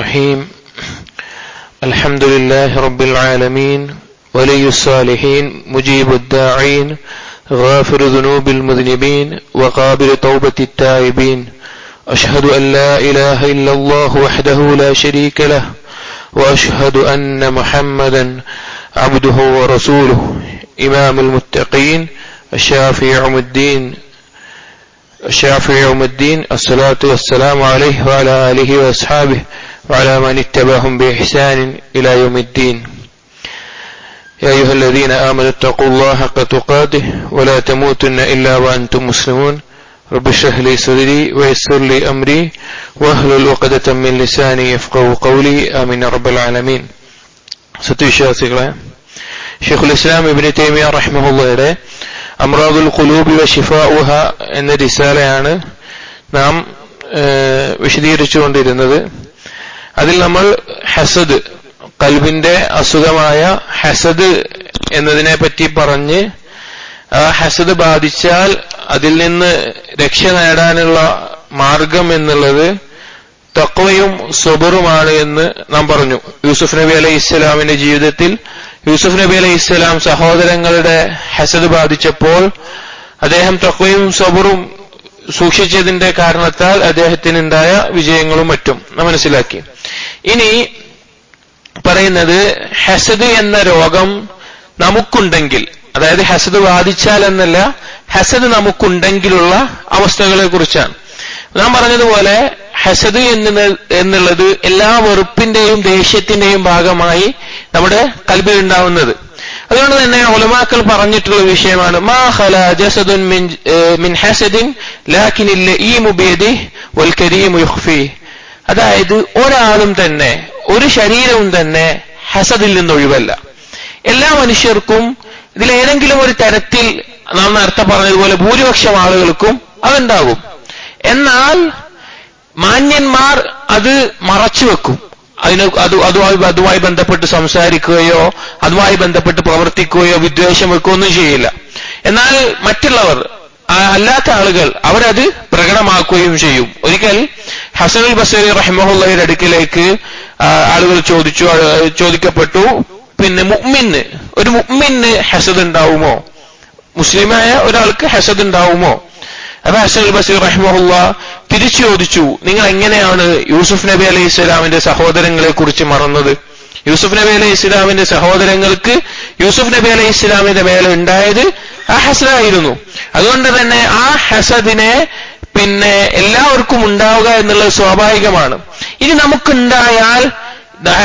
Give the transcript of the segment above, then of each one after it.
الرحيم الحمد لله رب العالمين ولي الصالحين مجيب الداعين غافر ذنوب المذنبين وقابل توبة التائبين أشهد أن لا إله إلا الله وحده لا شريك له وأشهد أن محمدا عبده ورسوله إمام المتقين الشافع يوم الدين الصلاة والسلام عليه وعلى آله وأصحابه وعلى من اتبعهم بإحسان إلى يوم الدين يا أيها الذين آمنوا اتقوا الله حق تقاته ولا تموتن إلا وأنتم مسلمون رب اشرح لي صدري ويسر لي أمري واحلل عقدة من لساني يفقهوا قولي آمين رب العالمين. സത്യവിശ്വാസികളെ, ഷെയ്ഖുൽ ഇസ്ലാം ഇബ്നു തൈമിയ റഹിമഹുള്ളയുടെ അംറാദുൽ ഖുലൂബി വശിഫാഉഹ എന്ന റിസാലയാണ് നാം വിശദീകരിച്ചുകൊണ്ടിരുന്നത്. അതിൽ നമ്മൾ ഹസദ്, ഖൽബിന്റെ അസുഖമായ ഹസദ് എന്നതിനെ പറ്റി പറഞ്ഞ് ആ ഹസദ് ബാധിച്ചാൽ അതിൽ നിന്ന് രക്ഷ നേടാനുള്ള മാർഗം എന്നുള്ളത് തഖ്വയും സബറുമാണ് എന്ന് നാം പറഞ്ഞു. യൂസുഫ് നബി അലൈഹി ഇസ്ലാമിന്റെ ജീവിതത്തിൽ യൂസുഫ് നബി അലൈഹി ഇസ്ലാം സഹോദരങ്ങളുടെ ഹസദ് ബാധിച്ചപ്പോൾ അദ്ദേഹം തഖ്വയും സബറും സൂക്ഷിച്ചതിന്റെ കാരണത്താൽ അദ്ദേഹത്തിനുണ്ടായ വിജയങ്ങളും മറ്റും നാം മനസ്സിലാക്കി. ഇനി പറയുന്നത് ഹസദ് എന്ന രോഗം നമുക്കുണ്ടെങ്കിൽ, അതായത് ഹസദ് ബാധിച്ചാൽ എന്നല്ല, ഹസദ് നമുക്കുണ്ടെങ്കിലുള്ള അവസ്ഥകളെ കുറിച്ചാണ്. നാം പറഞ്ഞതുപോലെ ഹസദ് എന്നുള്ളത് എല്ലാ വെറുപ്പിന്റെയും ദേഷ്യത്തിന്റെയും ഭാഗമായി നമ്മുടെ ഖൽബിൽ ഉണ്ടാവുന്നത്. അതുകൊണ്ട് തന്നെ ഉലമാക്കൾ പറഞ്ഞിട്ടുള്ള വിഷയമാണ് മാ ഖലാ ജസദുൻ മിൻ ഹസദിൻ ലാകിനിൽ ലഈമു ബിയദിഹി വൽ കരീമു യുഖ്ഫി. അതായത് ഒരാളും തന്നെ, ഒരു ശരീരവും തന്നെ ഹസദിൽ നിന്ന് ഒഴിവല്ല. എല്ലാ മനുഷ്യർക്കും ഇതിലേതെങ്കിലും ഒരു തരത്തിൽ, നാം നേരത്തെ പറഞ്ഞതുപോലെ ഭൂരിപക്ഷം ആളുകൾക്കും അതുണ്ടാകും. എന്നാൽ മാന്യന്മാർ അത് മറച്ചുവെക്കും. അതുമായി ബന്ധപ്പെട്ട് സംസാരിക്കുകയോ അതുമായി ബന്ധപ്പെട്ട് പ്രവർത്തിക്കുകയോ വിദ്വേഷം വെക്കുകയോ ഒന്നും ചെയ്യില്ല. എന്നാൽ മറ്റുള്ളവർ, അല്ലാത്ത ആളുകൾ, അവരത് പ്രകടമാക്കുകയും ചെയ്യും. ഒരിക്കൽ ഹസനുൽ ബസരി റഹിമഹുള്ളയുടെ അടുക്കിലേക്ക് ആളുകൾ ചോദിക്കപ്പെട്ടു, പിന്നെ ഒരു മുഅ്മിന് ഹസദ് ഉണ്ടാവുമോ, മുസ്ലിമായ ഒരാൾക്ക് ഹസദ് ഉണ്ടാവുമോ? അപ്പൊ ഹസനുൽ ബസരി റഹിമഹുള്ള തിരിച്ചു ചോദിച്ചു, നിങ്ങൾ എങ്ങനെയാണ് യൂസുഫ് നബി അലൈഹി ഇസ്ലാമിന്റെ സഹോദരങ്ങളെ കുറിച്ച് മറന്നത്? യൂസുഫ് നബി അലൈഹി ഇസ്ലാമിന്റെ സഹോദരങ്ങൾക്ക് യൂസുഫ് നബി അലൈഹി ഇസ്ലാമിന്റെ മേലെ ഉണ്ടായത് ആ ഹസദായിരുന്നു. അതുകൊണ്ട് തന്നെ ആ ഹസദിനെ പിന്നെ എല്ലാവർക്കും ഉണ്ടാവുക എന്നുള്ളത് സ്വാഭാവികമാണ്. ഇനി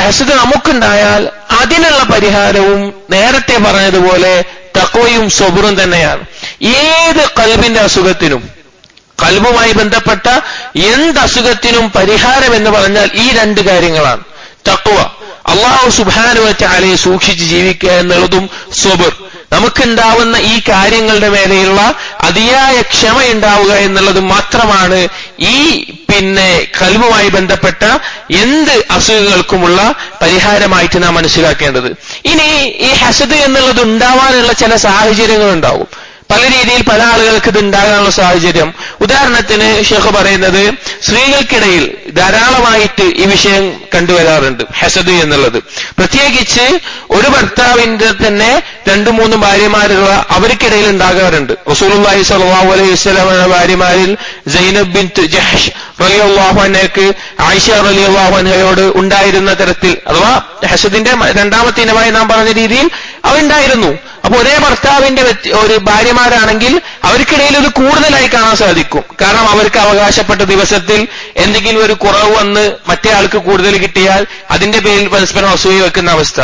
ഹസദ് നമുക്കുണ്ടായാൽ അതിനുള്ള പരിഹാരവും നേരത്തെ പറഞ്ഞതുപോലെ തഖ്വയും സബറും തന്നെയാണ്. ഏത് ഖൽബിന്റെ അസുഖത്തിനും, ഖൽബുമായി ബന്ധപ്പെട്ട എന്ത് അസുഖത്തിനും പരിഹാരം എന്ന് പറഞ്ഞാൽ ഈ രണ്ട് കാര്യങ്ങളാണ്. തഖ്വ, അല്ലാഹു സുബ്ഹാനഹു വ തആലയെ സൂക്ഷിച്ച് ജീവിക്കുക എന്നുള്ളതും സബർ, നമുക്കുണ്ടാവുന്ന ഈ കാര്യങ്ങളുടെ മേലെയുള്ള അതിയായ ക്ഷമയുണ്ടാവുക എന്നുള്ളത് മാത്രമാണ് ഈ പിന്നെ ഖൽബുമായി ബന്ധപ്പെട്ട എന്ത് അസുഖങ്ങൾക്കുമുള്ള പരിഹാരമായിട്ട് നാം മനസ്സിലാക്കേണ്ടത്. ഇനി ഈ ഹസദ് എന്നുള്ളത് ഉണ്ടാവാനുള്ള ചില സാഹചര്യങ്ങൾ ഉണ്ടാവും. പല രീതിയിൽ പല ആളുകൾക്ക് ഇത് ഉണ്ടാകാനുള്ള സാഹചര്യം. ഉദാഹരണത്തിന് ഷെയ്ഖ് പറയുന്നത്, സ്ത്രീകൾക്കിടയിൽ ധാരാളമായിട്ട് ഈ വിഷയം കണ്ടുവരാറുണ്ട്, ഹസദ് എന്നുള്ളത്. പ്രത്യേകിച്ച് ഒരു ഭർത്താവിന്റെ തന്നെ 2-3 ഭാര്യമാരുള്ള അവർക്കിടയിൽ ഉണ്ടാകാറുണ്ട്. റസൂലുള്ളാഹി സ്വല്ലല്ലാഹു അലൈഹി വസല്ലമയുടെ ഭാര്യമാരിൽ സൈനബ് ബിൻത് ജഹ്ഷ് റളിയല്ലാഹു അൻഹയ്ക്ക് ആയിഷ റളിയല്ലാഹു അൻഹയോട് ഉണ്ടായിരുന്ന തരത്തിൽ, അഥവാ ഹസദിന്റെ രണ്ടാമത്തെ ഇനമായി നാം പറഞ്ഞ രീതിയിൽ അവരുണ്ടായിരുന്നു. അപ്പൊ ഒരേ ഭർത്താവിന്റെ ഒരു ഭാര്യമാരാണെങ്കിൽ അവർക്കിടയിൽ ഇത് കൂടുതലായി കാണാൻ സാധിക്കും. കാരണം അവർക്ക് അവകാശപ്പെട്ട ദിവസത്തിൽ എന്തെങ്കിലും ഒരു കുറവ് വന്ന് മറ്റേ ആൾക്ക് കൂടുതൽ കിട്ടിയാൽ അതിന്റെ പേരിൽ പരസ്പരം അസൂയ വെക്കുന്ന അവസ്ഥ.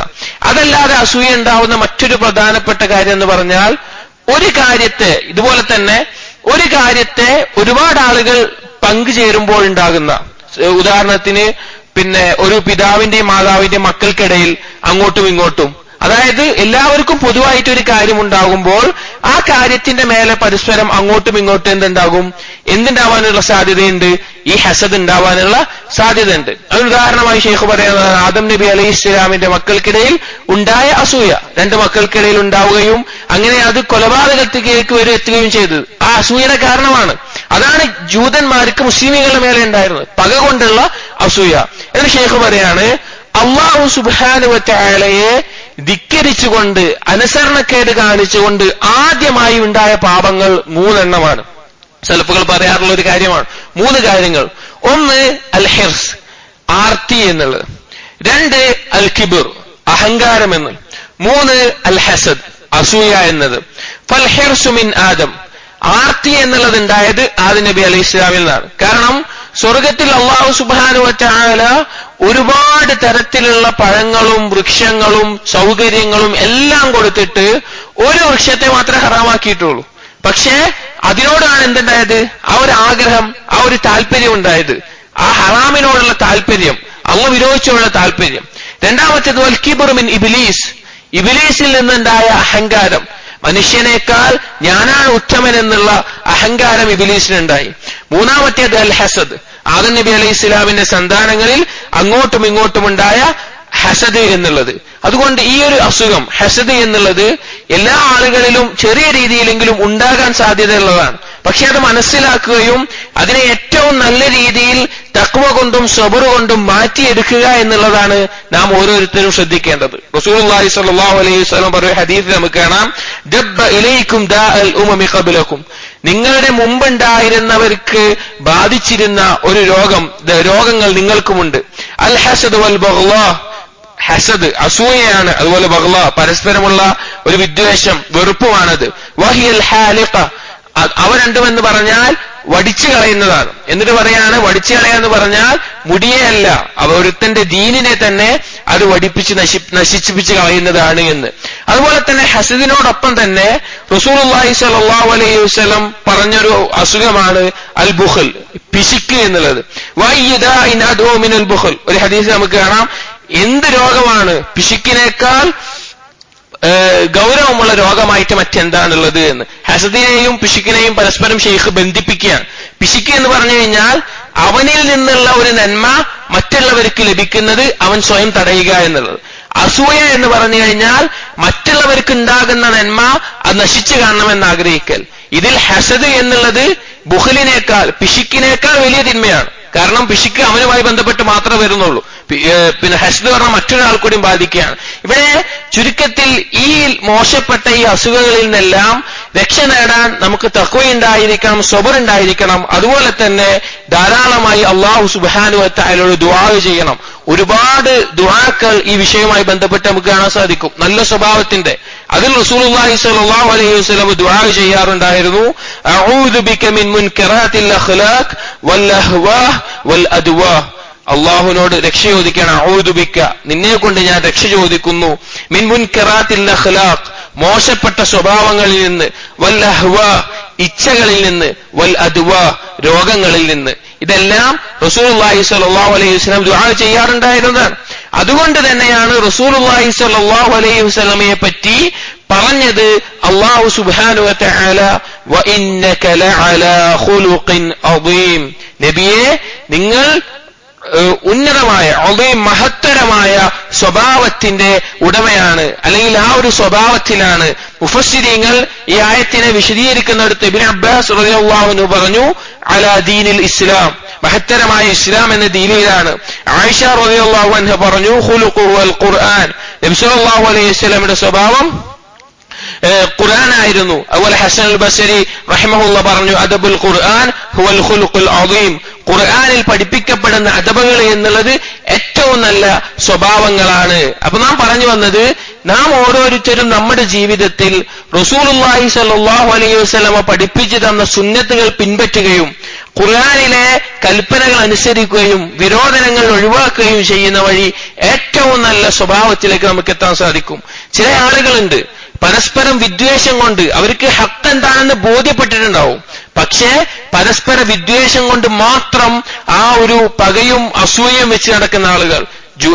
അതല്ലാതെ അസൂയ ഉണ്ടാവുന്ന മറ്റൊരു പ്രധാനപ്പെട്ട കാര്യം എന്ന് പറഞ്ഞാൽ, ഇതുപോലെ തന്നെ ഒരു കാര്യത്തെ ഒരുപാട് ആളുകൾ പങ്കുചേരുമ്പോൾ ഉണ്ടാകുന്ന, ഉദാഹരണത്തിന് പിന്നെ ഒരു പിതാവിന്റെയും മാതാവിന്റെയും മക്കൾക്കിടയിൽ അങ്ങോട്ടും ഇങ്ങോട്ടും, അതായത് എല്ലാവർക്കും പൊതുവായിട്ട് ഒരു കാര്യം ഉണ്ടാകുമ്പോൾ ആ കാര്യത്തിന്റെ മേലെ പരസ്പരം അങ്ങോട്ടും ഇങ്ങോട്ടും എന്തുണ്ടാവാനുള്ള സാധ്യതയുണ്ട്? ഈ ഹസദ് ഉണ്ടാവാനുള്ള സാധ്യതയുണ്ട്. അതിനുദാഹരണമായി ഷെയ്ഖ് പറയുന്നത്, ആദം നബി അലൈഹി ഇസ്ലാമിന്റെ മക്കൾക്കിടയിൽ ഉണ്ടായ അസൂയ 2 മക്കൾക്കിടയിൽ ഉണ്ടാവുകയും അങ്ങനെ അത് കൊലപാതകത്തിലേക്ക് വരെ എത്തുകയും ചെയ്തത് ആ അസൂയയുടെ കാരണമാണ്. അതാണ് ജൂതന്മാർക്ക് മുസ്ലിമീങ്ങളുടെ മേലെ ഉണ്ടായിരുന്നത്, പക കൊണ്ടുള്ള അസൂയ. എന്ന് ഷെയ്ഖ് പറയാണ്, അല്ലാഹു സുബ്ഹാനഹു വ തആലയെ ധിക്കരിച്ചുകൊണ്ട് അനുസരണക്കേട് കാണിച്ചുകൊണ്ട് ആദ്യമായി ഉണ്ടായ പാപങ്ങൾ 3 എണ്ണമാണ്. സലഫുകൾ പറയാറുള്ള ഒരു കാര്യമാണ് 3 കാര്യങ്ങൾ. 1 അൽ ഹിർസ്, ആർത്തി എന്നുള്ളത്. 2 അൽ കിബർ, അഹങ്കാരം എന്ന്. 3 അൽ ഹസദ്, അസൂയ എന്നത്. ഫൽ ഹിർസു മിൻ ആദം, ആർത്തി എന്നുള്ളത് ഉണ്ടായത് ആദം നബി അലൈഹി ഇസ്ലാമിൽ നിന്നാണ്. കാരണം സ്വർഗത്തിൽ അല്ലാഹു സുബ്ഹാനഹു വ തആല ഒരുപാട് തരത്തിലുള്ള പഴങ്ങളും വൃക്ഷങ്ങളും സൗകര്യങ്ങളും എല്ലാം കൊടുത്തിട്ട് ഒരു വൃക്ഷത്തെ മാത്രമേ ഹറാമാക്കിയിട്ടുള്ളൂ. പക്ഷേ അതിനോടാണ് എന്തുണ്ടായത്? ആ ഒരു ആഗ്രഹം, ആ ഒരു താല്പര്യം ഉണ്ടായത്, ആ ഹറാമിനോടുള്ള താല്പര്യം, അല്ലാഹു വിരോധിച്ചുള്ള താല്പര്യം. രണ്ടാമത്തേത് വൽ കിബ്റു മിൻ ഇബ്ലീസ്, ഇബ്ലീസിൽ നിന്നുണ്ടായ അഹങ്കാരം, മനുഷ്യനേക്കാൾ ഞാനാണ് ഉത്തമൻ എന്നുള്ള അഹങ്കാരം ഇബ്ലീസിനുണ്ടായി. മൂന്നാമത്തേത് അൽ ഹസദ്, ആദം നബി അലൈഹി ഇസ്ലാമിന്റെ സന്താനങ്ങളിൽ അങ്ങോട്ടും ഇങ്ങോട്ടും ഉണ്ടായ ഹസദ് എന്നുള്ളത്. അതുകൊണ്ട് ഈ ഒരു അസുഖം ഹസദ് എന്നുള്ളത് എല്ലാ ആളുകളിലും ചെറിയ രീതിയിലെങ്കിലും ഉണ്ടാകാൻ സാധ്യതയുള്ളതാണ്. പക്ഷെ അത് മനസ്സിലാക്കുകയും അതിനെ ഏറ്റവും നല്ല രീതിയിൽ തഖ്വ കൊണ്ടും സബർ കൊണ്ടും മാറ്റിയെടുക്കുക എന്നുള്ളതാണ് നാം ഓരോരുത്തരും ശ്രദ്ധിക്കേണ്ടത്. റസൂലുള്ളാഹി സ്വല്ലല്ലാഹു അലൈഹി വസല്ലം പറഞ്ഞ ഹദീസിൽ നമുക്ക് കാണാം, ദബ്ബ ഇലൈക്കും ദാഅൽ ഉമമി ഖബ്ലക്കും, നിങ്ങളുടെ മുമ്പുണ്ടായിരുന്നവർക്ക് ബാധിച്ചിരുന്ന ഒരു രോഗങ്ങൾ നിങ്ങൾക്കുമുണ്ട്. അൽ ഹസദ് വൽ ബഗ്ളാ, ഹസദ് അസൂയയാണ്, അതുപോലെ ബഗ്ള പരസ്പരമുള്ള ഒരു വിദ്വേഷം വെറുപ്പുമാണത്. വഹിയൽ ഹാലിഖ, അവ രണ്ടുമെന്ന് പറഞ്ഞാൽ വടിച്ചു കളയുന്നതാണ്. എന്നിട്ട് പറയാണ്, വടിച്ചു കളയാന്ന് പറഞ്ഞാൽ മുടിയെയല്ല, ഒരുത്തന്റെ ദീനിനെ തന്നെ അത് വടിപ്പിച്ച് നശിപ്പിച്ച് കളയുന്നതാണ് എന്ന്. അതുപോലെ തന്നെ ഹസദിനോടൊപ്പം തന്നെ റസൂലുള്ളാഹി സ്വല്ലല്ലാഹു അലൈഹി വസല്ലം പറഞ്ഞൊരു അസുഖമാണ് അൽ ബുഖൽ, പിശുക്ക് എന്നുള്ളത്. വൈദാഇൻ അദൂ മിനൽ ബുഖൽ, ഒരു ഹദീസ് നമുക്ക് കാണാം, എന്ത് രോഗമാണ് പിശുക്കിനേക്കാൾ ഗൗരവമുള്ള രോഗമായിട്ട് മറ്റെന്താണുള്ളത് എന്ന്. ഹസദിനെയും പിശുക്കിനെയും പരസ്പരം ഷെയ്ഖ് ബന്ധിപ്പിക്കുകയാണ്. പിശുക്ക് എന്ന് പറഞ്ഞു കഴിഞ്ഞാൽ അവനിൽ നിന്നുള്ള ഒരു നന്മ മറ്റുള്ളവർക്ക് ലഭിക്കുന്നത് അവൻ സ്വയം തടയുക എന്നുള്ളത്. അസൂയ എന്ന് പറഞ്ഞു കഴിഞ്ഞാൽ മറ്റുള്ളവർക്ക് ഉണ്ടാകുന്ന നന്മ അത് നശിച്ചു കാണണമെന്ന് ആഗ്രഹിക്കൽ. ഇതിൽ ഹസദ് എന്നുള്ളത് ബുഖലിനേക്കാൾ, പിശുക്കിനേക്കാൾ വലിയ തിന്മയാണ്. കാരണം പിശുക്ക് അവനുമായി ബന്ധപ്പെട്ട് മാത്രമേ വരുന്നുള്ളൂ. പിന്നെ ഹസദ് പറഞ്ഞാൽ മറ്റൊരാൾ കൂടി ബാധിക്കുകയാണ്. ഇവിടെ ചുരുക്കത്തിൽ ഈ മോശപ്പെട്ട ഈ അസുഖങ്ങളിൽ നിന്നെല്ലാം രക്ഷ നേടാൻ നമുക്ക് തഖ്വ ഉണ്ടായിരിക്കണം, സബർ ഉണ്ടായിരിക്കണം. അതുപോലെ തന്നെ ധാരാളമായി അല്ലാഹു സുബ്ഹാനഹു വ തആലയോട് ദുആ ചെയ്യണം. ഒരുപാട് ദുആക്കൾ ഈ വിഷയവുമായി ബന്ധപ്പെട്ട് നമുക്ക് കാണാൻ സാധിക്കും. നല്ല സ്വഭാവത്തിന്റെ അതിൽ റസൂലുള്ളാഹി സ്വല്ലല്ലാഹു അലൈഹി വസല്ലം ദുആ ചെയ്യാറുണ്ടായിരുന്നു, അഊദു ബിക മിൻ മുൻകറാത്തിൽ അഖ്ലാഖ് വൽ അഹ്വാ വൽ അദ്വാ, അള്ളാഹുവിനോട് രക്ഷ ചോദിക്കണം. അഊദു ബിക, നിന്നെ കൊണ്ട് ഞാൻ രക്ഷ ചോദിക്കുന്നു, മിൻ മുൻകറാത്തിൽ അഖ്ലാഖ്, മോശപ്പെട്ട സ്വഭാവങ്ങളിൽ നിന്ന്, വൽ അഹ്വാ, ഇച്ഛകളിൽ നിന്ന്, വൽ അദ്വാ, രോഗങ്ങളിൽ നിന്ന്. ഇതെല്ലാം റസൂലുള്ളാഹി സ്വല്ലല്ലാഹു അലൈഹി വസല്ലം ദുആ ചെയ്യാറുണ്ടായിരുന്നതാണ്. അതുകൊണ്ട് തന്നെയാണ് റസൂലുള്ളാഹി സ്വല്ലല്ലാഹു അലൈഹി വസല്ലമയെ പറ്റി പറഞ്ഞത് അല്ലാഹു സുബ്ഹാനഹു വ തആല, വ ഇന്നക ലഅലാ ഖുലുഖിൻ അദീം, നബിയെ നിങ്ങൾ ഉന്നതമായ മഹത്തരമായ സ്വഭാവത്തിന്റെ ഉടമയാണ്, അല്ലെങ്കിൽ ആ ഒരു സ്വഭാവത്തിലാണ്. മുഫസ്സിരീങ്ങൾ ഈ ആയത്തിനെ വിശദീകരിക്കുന്നിടത്ത് ഇബ്നു അബ്ബാസ് റളിയല്ലാഹു അൻഹു പറഞ്ഞു, അലാ ദീനിൽ ഇസ്ലാം, മഹത്തരമായ ഇസ്ലാം എന്ന ദീനിലാണ്. ആയിഷ റളിയല്ലാഹു അൻഹ പറഞ്ഞു, ഖുലുഖുഹു അൽ ഖുർആൻ, നബി സല്ലല്ലാഹു അലൈഹി വസല്ലമയുടെ സ്വഭാവം ഖുർആനായിരുന്നു. അതുപോലെ ഹസൻ അൽ ബസരി റഹിമഹുല്ലാഹ് പറഞ്ഞു, അദബുൽ ഖുർആൻ ഹുവൽ ഖുലുഖുൽ അദീം, ഖുർആനിൽ പഠിപ്പിക്കപ്പെടുന്ന അദബുകൾ എന്നുള്ളത് ഏറ്റവും നല്ല സ്വഭാവങ്ങളാണ്. അപ്പൊ നാം പറഞ്ഞു വന്നത്, നാം ഓരോരുത്തരും നമ്മുടെ ജീവിതത്തിൽ റസൂലുള്ളാഹി സ്വല്ലല്ലാഹു അലൈഹി വസല്ലമ പഠിപ്പിച്ചു തന്ന സുന്നത്തുകൾ പിൻപറ്റുകയും ഖുർആനിലെ കൽപ്പനകൾ അനുസരിക്കുകയും വിരോധനങ്ങൾ ഒഴിവാക്കുകയും ചെയ്യുന്ന വഴി ഏറ്റവും നല്ല സ്വഭാവത്തിലേക്ക് നമുക്ക് എത്താൻ സാധിക്കും. ചില ആളുകളുണ്ട് പരസ്പരം വിദ്വേഷം കൊണ്ട്, അവർക്ക് ഹക്ക് എന്താണെന്ന് ബോധ്യപ്പെട്ടിട്ടുണ്ടാവും, പക്ഷേ പരസ്പര വിദ്വേഷം കൊണ്ട് മാത്രം ആ ഒരു പകയും അസൂയയും വെച്ച് നടക്കുന്ന ആളുകൾ.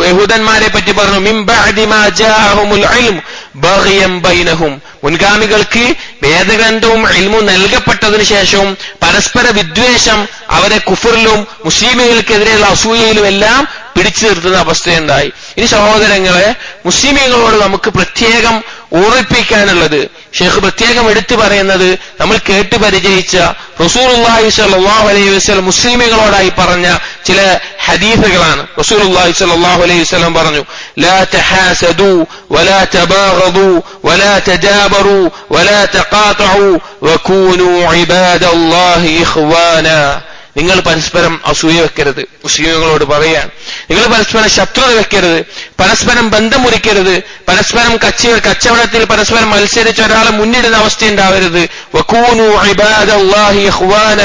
യഹൂദന്മാരെ പറ്റി പറഞ്ഞു, മിൻ ബഅദി മാ ജാഅഹുമുൽ ഇൽം ബഗിയം ബൈനഹും, മുൻഗാമികൾക്ക് വേദഗ്രന്ഥവും ഇൽമും നൽകപ്പെട്ടതിനു ശേഷവും പരസ്പര വിദ്വേഷം അവരെ കുഫറിലും മുസ്ലിമുകൾക്കെതിരെയുള്ള അസൂയയിലും എല്ലാം പിടിച്ചു നിർത്തുന്ന അവസ്ഥയുണ്ടായി. ഇനി സഹോദരങ്ങളെ, മുസ്ലിമീങ്ങളോട് നമുക്ക് പ്രത്യേകം ഓർമ്മിപ്പിക്കാനുള്ളത് ഷെയ്ഖ് പ്രത്യേകം എടുത്തു പറയുന്നത് നമ്മൾ കേട്ട് പരിചയിച്ച റസൂലുള്ളാഹി സ്വല്ലല്ലാഹു അലൈഹി വസല്ലം മുസ്ലിമുകളോടായി പറഞ്ഞ ചില ഹദീസുകളാണ്. റസൂലുള്ളാഹി സ്വല്ലല്ലാഹു അലൈഹി വസല്ലം പറഞ്ഞു, ലാ തഹാസദു വലാ തബാഗദു വലാ തജാബറു വലാ തഖാതഉ വകൂനു ഇബാദല്ലാഹി ഇഖ്വാന. നിങ്ങൾ പരസ്പരം അസൂയ വെക്കരുത്. മുസ്ലിമുകളോട് പറയാൻ, നിങ്ങൾ പരസ്പരം ശത്രുത വെക്കരുത്, പരസ്പരം ബന്ധം മുറിക്കരുത്, പരസ്പരം കച്ചവടത്തിൽ പരസ്പരം മത്സരിച്ച് ഒരാളെ മുന്നിടുന്ന അവസ്ഥ ഉണ്ടാവരുത്. വകൂനു ഇബാദല്ലാഹി ഇഖ്വാന,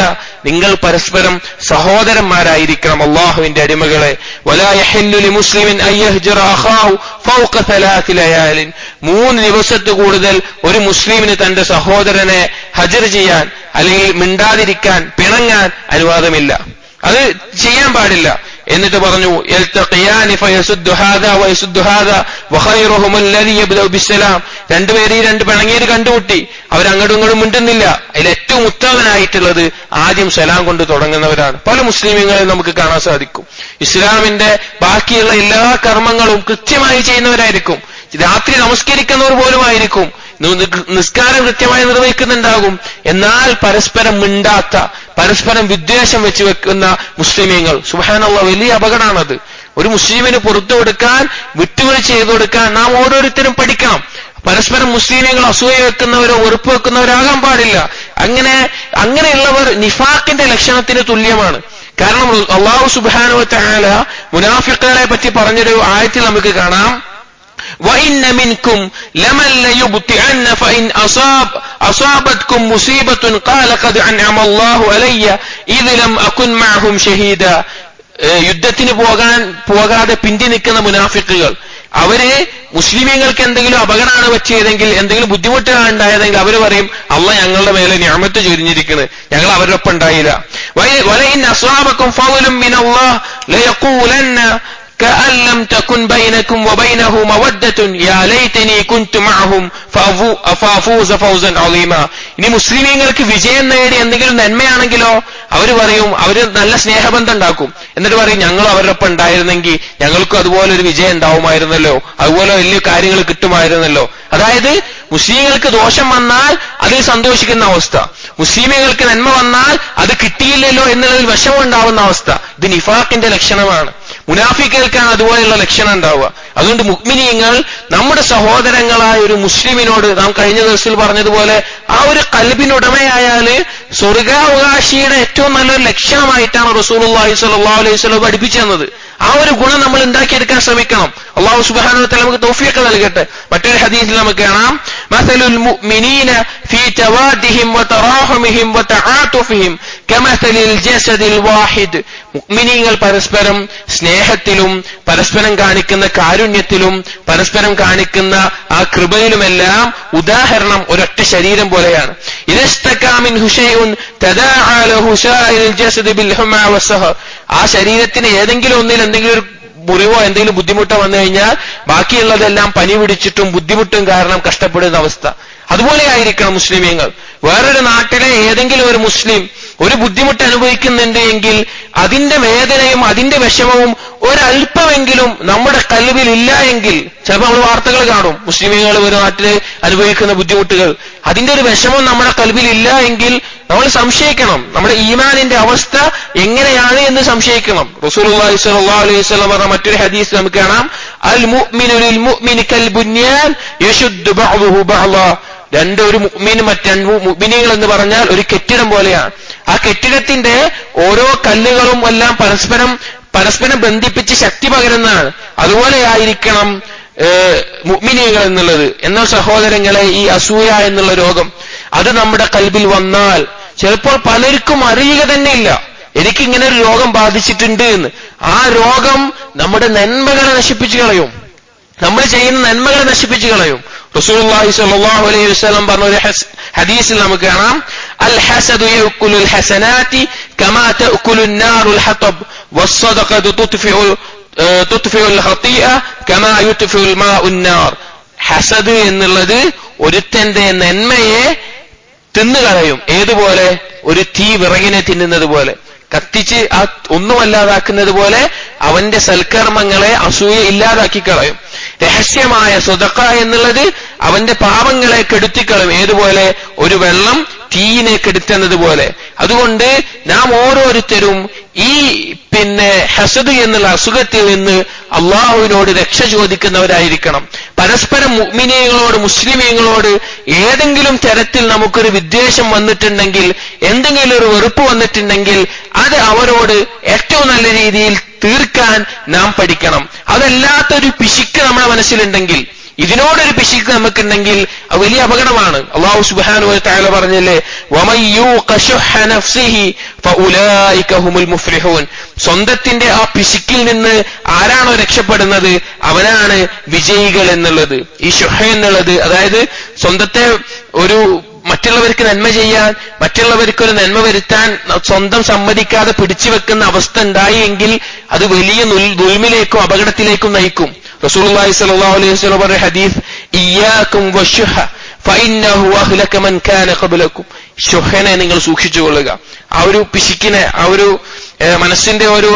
നിങ്ങൾ പരസ്പരം സഹോദരന്മാരായിരിക്കണം അല്ലാഹുവിന്റെ അടിമകളെ. വലാ യഹില്ലു ലിമുസ്ലിമിൻ അൻ യഹ്ജറ അഖാഹു ഫൗക 3 ലയാലിൻ, 3 ദിവസത്തിൽ കൂടുതൽ ഒരു മുസ്ലിമിന് തന്റെ സഹോദരനെ ഹജ്ർ ചെയ്യാൻ അല്ലെങ്കിൽ മിണ്ടാതിരിക്കാൻ, പിണങ്ങാൻ അനുവാദമില്ല. അത് ചെയ്യാൻ പാടില്ല. എന്നിട്ട് പറഞ്ഞു, യൽതഖിയാനി ഫയസുദ്ദു ഹാദാ വയസുദ്ദു ഹാദാ വഖൈറുഹും അല്ലദീ യബ്ദഉ ബിസ്സലാം. രണ്ടുപേര് രണ്ട് പിണങ്ങിയത് കണ്ടുമുട്ടി, അവരങ്ങോട്ടും ഇങ്ങോട്ടും മിണ്ടുന്നില്ല. അതിൽ ഏറ്റവും ഉത്തമനായിട്ടുള്ളത് ആദ്യം സലാം കൊണ്ട് തുടങ്ങുന്നവരാണ്. പല മുസ്ലിമീങ്ങളെ നമുക്ക് കാണാൻ സാധിക്കും. ഇസ്ലാമിന്റെ ബാക്കിയുള്ള എല്ലാ കർമ്മങ്ങളും കൃത്യമായി ചെയ്യുന്നവരായിരിക്കും. രാത്രി നമസ്കരിക്കുന്നവർ പോലും ആയിരിക്കും, നിസ്കാരം കൃത്യമായി നിർവഹിക്കുന്നുണ്ടാകും. എന്നാൽ പരസ്പരം മിണ്ടാത്ത, പരസ്പരം വിദ്വേഷം വെച്ച് വെക്കുന്ന മുസ്ലിമീങ്ങൾ, സുബ്ഹാനല്ലാഹ്, വലിയ അപകടമാണത്. ഒരു മുസ്ലിമിന് പുറത്തു കൊടുക്കാൻ, വിട്ടുവീഴ്ച ചെയ്തു കൊടുക്കാൻ നാം ഓരോരുത്തരും പഠിക്കണം. പരസ്പരം മുസ്ലിമീങ്ങൾ അസൂയ വെക്കുന്നവരോ വെറുപ്പ് വെക്കുന്നവരാകാൻ പാടില്ല. അങ്ങനെയുള്ളവർ നിഫാഖിന്റെ ലക്ഷണത്തിന് തുല്യമാണ്. കാരണം അല്ലാഹു സുബ്ഹാനഹു വ തആല മുനാഫിഖുകളെ പറ്റി പറഞ്ഞൊരു ആയത്തിൽ നമുക്ക് കാണാം, وَإِنَّ مِنْكُمْ لَمَنْ لَيُبْطِئَنَّ فَإِنْ أَصَابَتْكُمْ مُصِيبَةٌ قَالَ قَدْ أَنْعَمَ اللَّهُ عَلَيَّ إِذْ لَمْ أَكُنْ مَعَهُمْ شَهِيدًا. യുദ്ധത്തിന് പോകാതെ പിന്തി നിൽക്കുന്ന മുനാഫിക്കുകൾ, അവര് മുസ്ലിമീങ്ങൾക്ക് എന്തെങ്കിലും അപകടമാണ് പറ്റിയതെങ്കിൽ, എന്തെങ്കിലും ബുദ്ധിമുട്ടാണ് ഉണ്ടായതെങ്കിൽ അവർ പറയും, അള്ളാഹ് ഞങ്ങളുടെ മേലെ നിഅമത്ത് ചൊരിഞ്ഞിരിക്കുന്നത്, ഞങ്ങൾ അവരുടെ ഒപ്പം ഉണ്ടായില്ല. وَلَئِنْ أَصَابَكُمْ فَضْلٌ مِّنَ اللَّهِ لَيَقُولَنَّ كأن لم تكن بينكم وبينه مودة يا ليتني كنت معهم فافوز فوزا عظيما. ഇനി മുസ്ലിമീങ്ങൾക്ക് വിജയം നേടി എന്തെങ്കിലും നന്മയാണെങ്കിലോ അവര് പറയും, അവര് നല്ല സ്നേഹബന്ധം ഉണ്ടാക്കും. എന്നിട്ട് പറയും, ഞങ്ങൾ അവരുടെ ഒപ്പം ഉണ്ടായിരുന്നെങ്കിൽ ഞങ്ങൾക്കും അതുപോലെ ഒരു വിജയം ഉണ്ടാവുമായിരുന്നല്ലോ, അതുപോലെ വലിയ കാര്യങ്ങൾ കിട്ടുമായിരുന്നല്ലോ. അതായത് മുസ്ലിങ്ങൾക്ക് ദോഷം വന്നാൽ അതിൽ സന്തോഷിക്കുന്ന അവസ്ഥ, മുസ്ലിമുകൾക്ക് നന്മ വന്നാൽ അത് കിട്ടിയില്ലല്ലോ എന്നുള്ളതിൽ വിഷമം ഉണ്ടാവുന്ന അവസ്ഥ. ഇത് നിഫാഖിന്റെ ലക്ഷണമാണ്. മുനാഫിക്കുകൾക്കാണ് അതുപോലെയുള്ള ലക്ഷണം ഉണ്ടാവുക. അതുകൊണ്ട് മുഅ്മിനീങ്ങൾ നമ്മുടെ സഹോദരങ്ങളായ ഒരു മുസ്ലിമിനോട്, നാം കഴിഞ്ഞ ദിവസത്തിൽ പറഞ്ഞതുപോലെ, ആ ഒരു ഖൽബിനുടമയായാല് സ്വർഗാവകാശിയുടെ ഏറ്റവും നല്ലൊരു ലക്ഷണമായിട്ടാണ് റസൂലുള്ളാഹി സ്വല്ലല്ലാഹു അലൈഹി വസല്ലം പഠിപ്പിച്ചു തന്നത്. ആ ഒരു ഗുണം നമ്മൾ ഉണ്ടാക്കിയെടുക്കാൻ ശ്രമിക്കണം. അല്ലാഹു സുബ്ഹാനഹു വ തആല നമുക്ക് തൗഫീഖ് നൽകട്ടെ. മറ്റൊരു ഹദീസിൽ നമുക്ക് കാണാം, മസലുൽ മുഅ്മിനീന ഫീ തവാദിഹിം വതറാഹുമിഹിം വതആതുഫിഹിം കമസലിൽ ജസദിൽ വാഹിദ്. മുഅ്മിനീങ്ങൾ പരസ്പരം സ്നേഹത്തിലും പരസ്പരം കാണിക്കുന്ന കാരുണ്യത്തിലും പരസ്പരം കാണിക്കുന്ന ആ കൃപയിലുമെല്ലാം ഉദാഹരണം ഒരൊറ്റ ശരീരം പോലെയാണ്. ഇദസ്തകാ മിൻഹു ശൈഉൻ തദാഅ ലഹു സാഇറുൽ ജസദി ബിൽ ഹുമാ വസ്സഹർ. ആ ശരീരത്തിന് ഏതെങ്കിലും ഒന്നിൽ എന്തെങ്കിലും ഒരു മുറിവോ എന്തെങ്കിലും ബുദ്ധിമുട്ടോ വന്നു കഴിഞ്ഞാൽ ബാക്കിയുള്ളതെല്ലാം പനി പിടിച്ചിട്ടും ബുദ്ധിമുട്ടും കാരണം കഷ്ടപ്പെടുന്ന അവസ്ഥ. അതുപോലെ ആയിരിക്കണം മുസ്ലിമീങ്ങൾ. വേറൊരു നാട്ടിലെ ഏതെങ്കിലും ഒരു മുസ്ലിം ഒരു ബുദ്ധിമുട്ട് അനുഭവിക്കുന്നുണ്ട് എങ്കിൽ അതിന്റെ വേദനയും അതിന്റെ വിഷമവും ഒരല്പമെങ്കിലും നമ്മുടെ കൽവിൽ ഇല്ല എങ്കിൽ, ചിലപ്പോൾ നമ്മൾ വാർത്തകൾ കാണും, മുസ്ലിമീങ്ങൾ ഒരു നാട്ടില് അനുഭവിക്കുന്ന ബുദ്ധിമുട്ടുകൾ, അതിന്റെ ഒരു വിഷമം നമ്മുടെ കൽവിൽ ഇല്ല എങ്കിൽ നമ്മൾ സംശയിക്കണം. നമ്മുടെ ഈമാനിന്റെ അവസ്ഥ എങ്ങനെയാണ് എന്ന് സംശയിക്കണം. റസൂലുള്ളാഹി സ്വല്ലല്ലാഹു അലൈഹി വസല്ലം പറഞ്ഞ മറ്റൊരു ഹദീസ് നമുക്ക് കാണാം, അൽ മുഅ്മിനു ലിൽ മുഅ്മിനി കൽ ബുന്യാൻ യശുദ്ദു ബഅ്ദുഹു ബഅ്ദാ. ഒരു മുഅ്മിനും മറ്റു മുഅ്മിനീങ്ങൾ എന്ന് പറഞ്ഞാൽ ഒരു കെട്ടിടം പോലെയാണ്. ആ കെട്ടിടത്തിന്റെ ഓരോ കല്ലുകളും എല്ലാം പരസ്പരം ബന്ധിപ്പിച്ച് ശക്തി പകരുന്നതാണ്. അതുപോലെ ആയിരിക്കണം മുഅ്മിനീങ്ങൾ എന്നുള്ളത്. എന്നാൽ സഹോദരങ്ങളെ, ഈ അസൂയ എന്നുള്ള രോഗം അത് നമ്മുടെ കൽബിൽ വന്നാൽ ചിലപ്പോൾ പലർക്കും അറിയുക തന്നെ ഇല്ല എനിക്കിങ്ങനെ ഒരു രോഗം ബാധിച്ചിട്ടുണ്ട് എന്ന്. ആ രോഗം നമ്മുടെ നന്മകളെ നശിപ്പിച്ചു കളയും, നമ്മൾ ചെയ്യുന്ന നന്മകളെ നശിപ്പിച്ചു കളയും. റസൂലുള്ളാഹി സ്വല്ലല്ലാഹു അലൈഹി വസല്ലം പറഞ്ഞ ഒരു ഹദീസിൽ നമുക്ക് കാണാം, അൽ ഹസദു യഅകുലുൽ ഹസനാതി കമാ തഅകുലുൻ നാറുൽ ഹതബ് വസ്സദഖതു തുത്ഫിഉൽ ഖതീഅ കമാ യുത്ഫിഉൽ മാഉൻ നാർ. ഹസദ് എന്നുള്ളത് ഒരുത്തന്റെ നന്മയെ തിന്നുകളയും. ഏതുപോലെ? ഒരു തീ വിറകിനെ തിന്നുന്നത് പോലെ, കത്തിച്ച് ആ ഒന്നുമല്ലാതാക്കുന്നത് പോലെ അവന്റെ സൽക്കർമ്മങ്ങളെ അസൂയ ഇല്ലാതാക്കി കളയും. രഹസ്യമായ സ്വതക്ക എന്നുള്ളത് അവന്റെ പാപങ്ങളെ കെടുത്തിക്കളയും. ഏതുപോലെ? ഒരു വെള്ളം തീയിനെ കെടുത്തുന്നതുപോലെ. അതുകൊണ്ട് നാം ഓരോരുത്തരും ഈ ഹസദ് എന്നുള്ള അസുഖത്തിൽ നിന്ന് അള്ളാഹുവിനോട് രക്ഷ ചോദിക്കുന്നവരായിരിക്കണം. പരസ്പരം മുഅ്മിനീങ്ങളോട്, മുസ്ലിമീങ്ങളോട് ഏതെങ്കിലും തരത്തിൽ നമുക്കൊരു വിദ്വേഷം വന്നിട്ടുണ്ടെങ്കിൽ, എന്തെങ്കിലും ഒരു വെറുപ്പ് വന്നിട്ടുണ്ടെങ്കിൽ അത് അവരോട് ഏറ്റവും നല്ല രീതിയിൽ തീർക്കാൻ നാം പഠിക്കണം. അതല്ലാത്തൊരു പിശുക്ക് നമ്മുടെ മനസ്സിലുണ്ടെങ്കിൽ, ഇതിനോടൊരു പിശുക്ക് നമുക്കുണ്ടെങ്കിൽ അത് വലിയ അപകടമാണ്. അല്ലാഹു സുബ്ഹാനഹു വ തആല പറഞ്ഞില്ലേ, വമൻ യൂഖ ശുഹ നഫ്സിഹി ഫഉലൈക ഹുമുൽ മുഫ്ലിഹൂൻ. സ്വന്തത്തിന്റെ ആ പിശുക്കിൽ നിന്ന് ആരാണോ രക്ഷപ്പെടുന്നത് അവനാണ് വിജയികൾ എന്നുള്ളത്. ഈ ശുഹ എന്നുള്ളത്, അതായത് സ്വന്തത്തെ മറ്റുള്ളവർക്ക് നന്മ ചെയ്യാൻ, മറ്റുള്ളവർക്കൊരു നന്മ വരുത്താൻ സ്വന്തം സമ്മതിക്കാതെ പിടിച്ചു വെക്കുന്ന അവസ്ഥ ഉണ്ടായെങ്കിൽ അത് വലിയ ദുൽമിലേക്കും അപകടത്തിലേക്കും നയിക്കും. റസൂലുള്ളാഹി സ്വല്ലല്ലാഹു അലൈഹി വസല്ലം പറഞ്ഞ ഹദീസ്, ഇയ്യാകും വശുഹ ഫഇന്നഹു അഹ്ലക മൻ കാന ഖബ്ലകും. ശുഹനെ നിങ്ങൾ സൂക്ഷിച്ചുകൊള്ളുക. ആ ഒരു പിശുക്കിനെ, ആ ഒരു മനസ്സിന്റെ ആ ഒരു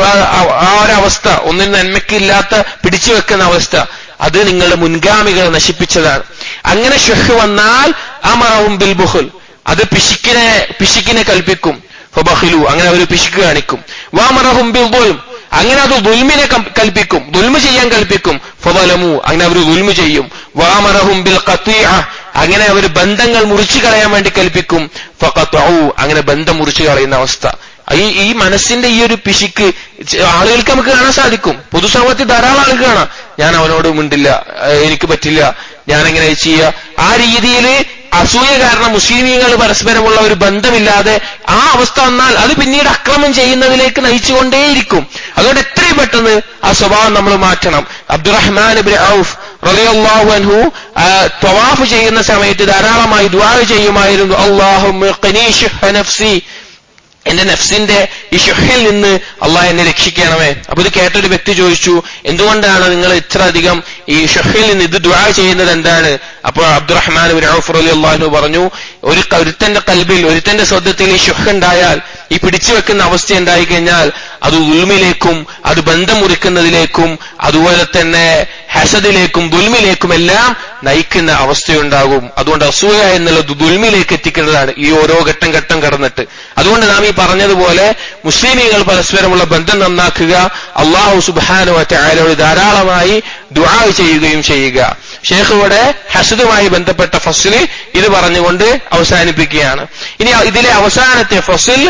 അവസ്ഥ, ഒന്നിനും നന്മയ്ക്കില്ലാത്ത പിടിച്ചു വെക്കുന്ന അവസ്ഥ, അത് നിങ്ങളുടെ മുൻഗാമികളെ നശിപ്പിച്ചതാണ്. അങ്ങനെ ശുഹ് വന്നാൽ അമറഹും ബിൽ ബുഖൽ, അത് പിശുക്കിനെ കൽപ്പിക്കും. ഫബഖിലു, അങ്ങനെ അവർ പിശുക്ക് കാണിക്കും. വഅമറഹും ബിൽ ദുൽം, അങ്ങനെ അത് ദുൽമിനെ കൽപ്പിക്കും, ദുൽമ ചെയ്യാൻ കൽപ്പിക്കും. ഫളമു, അങ്ങനെ അവർ ദുൽമ ചെയ്യും. വഅമറഹും ബിൽ ഖത്ഈഅ, അങ്ങനെ അവർ ബന്ധങ്ങൾ മുറിച്ചു കളയാൻ വേണ്ടി കൽപ്പിക്കും. ഫഖതഉ, അങ്ങനെ ബന്ധം മുറിച്ചു കളയുന്ന അവസ്ഥ. ഈ മനസ്സിന്റെ ഈ ഒരു പിശുക്ക് ആളുകൾക്ക് നമുക്ക് കാണാൻ സാധിക്കും. പൊതുസമൂഹത്തിൽ ധാരാളം ആളുകൾ കാണാം, ഞാൻ അവനോട് മിണ്ടില്ല, എനിക്ക് പറ്റില്ല, ഞാൻ എങ്ങനെ ചെയ്യുക, ആ രീതിയിൽ അസൂയ കാരണം മുസ്ലിമീങ്ങൾ പരസ്പരമുള്ള ഒരു ബന്ധമില്ലാതെ ആ അവസ്ഥ വന്നാൽ അത് പിന്നീട് അക്രമം ചെയ്യുന്നതിലേക്ക് നയിച്ചുകൊണ്ടേയിരിക്കും. അതുകൊണ്ട് എത്രയും പെട്ടെന്ന് ആ സ്വഭാവം നമ്മൾ മാറ്റണം. അബ്ദുറഹ്മാൻ ഇബ്നു ഔഫ് റളിയല്ലാഹു അൻഹു തവാഫ് ചെയ്യുന്ന സമയത്ത് ധാരാളമായി ദുആ ചെയ്യുമായിരുന്നു. അല്ലാഹുമ്മ ഖിനി ശുഹ നഫ്സി, എന്റെ നഫ്സിന്റെ ഈ ശുഹിൽ നിന്ന് അള്ളാഹ് എന്നെ രക്ഷിക്കണമേ. അപ്പൊ ഇത് കേട്ടൊരു വ്യക്തി ചോദിച്ചു, എന്തുകൊണ്ടാണ് നിങ്ങൾ ഇത്ര അധികം ഈ ശുഹിൽ നിന്ന് ഇത് ദുആ ചെയ്യുന്നത്, എന്താണ്? അപ്പോൾ അബ്ദുറഹ്മാൻ ഇബ്നു ഔഫ് റളിയല്ലാഹു അൻഹു പറഞ്ഞു, ഒരുത്തന്റെ കൽബിൽ, ഒരുത്തന്റെ സ്വന്തത്തിൽ ഈ ശുഹ് ഉണ്ടായാൽ, ഈ പിടിച്ചു വെക്കുന്ന അവസ്ഥ ഉണ്ടായി കഴിഞ്ഞാൽ അത് ദുൽമിലേക്കും, അത് ബന്ധം മുറിക്കുന്നതിലേക്കും, അതുപോലെ തന്നെ ഹസദിലേക്കും ദുൽമിലേക്കും എല്ലാം നയിക്കുന്ന അവസ്ഥയുണ്ടാകും. അതുകൊണ്ട് അസൂയ എന്നുള്ളത് ദുൽമിലേക്ക് എത്തിക്കുന്നതാണ്, ഈ ഓരോ ഘട്ടം ഘട്ടം കടന്നിട്ട്. അതുകൊണ്ട് നാം ഈ പറഞ്ഞതുപോലെ മുസ്ലിമീങ്ങൾ പരസ്പരമുള്ള ബന്ധം നന്നാക്കുക, അല്ലാഹു സുബ്ഹാനഹു വ തആലയോട് ധാരാളമായി ദുആ ചെയ്യുകയും ചെയ്യുക. ഷേഖ് ഇവിടെ ഹസദുമായി ബന്ധപ്പെട്ട ഫസ്ല് ഇത് പറഞ്ഞുകൊണ്ട് അവസാനിപ്പിക്കുകയാണ്. ഇനി ഇതിലെ അവസാനത്തെ ഫസ്ൽ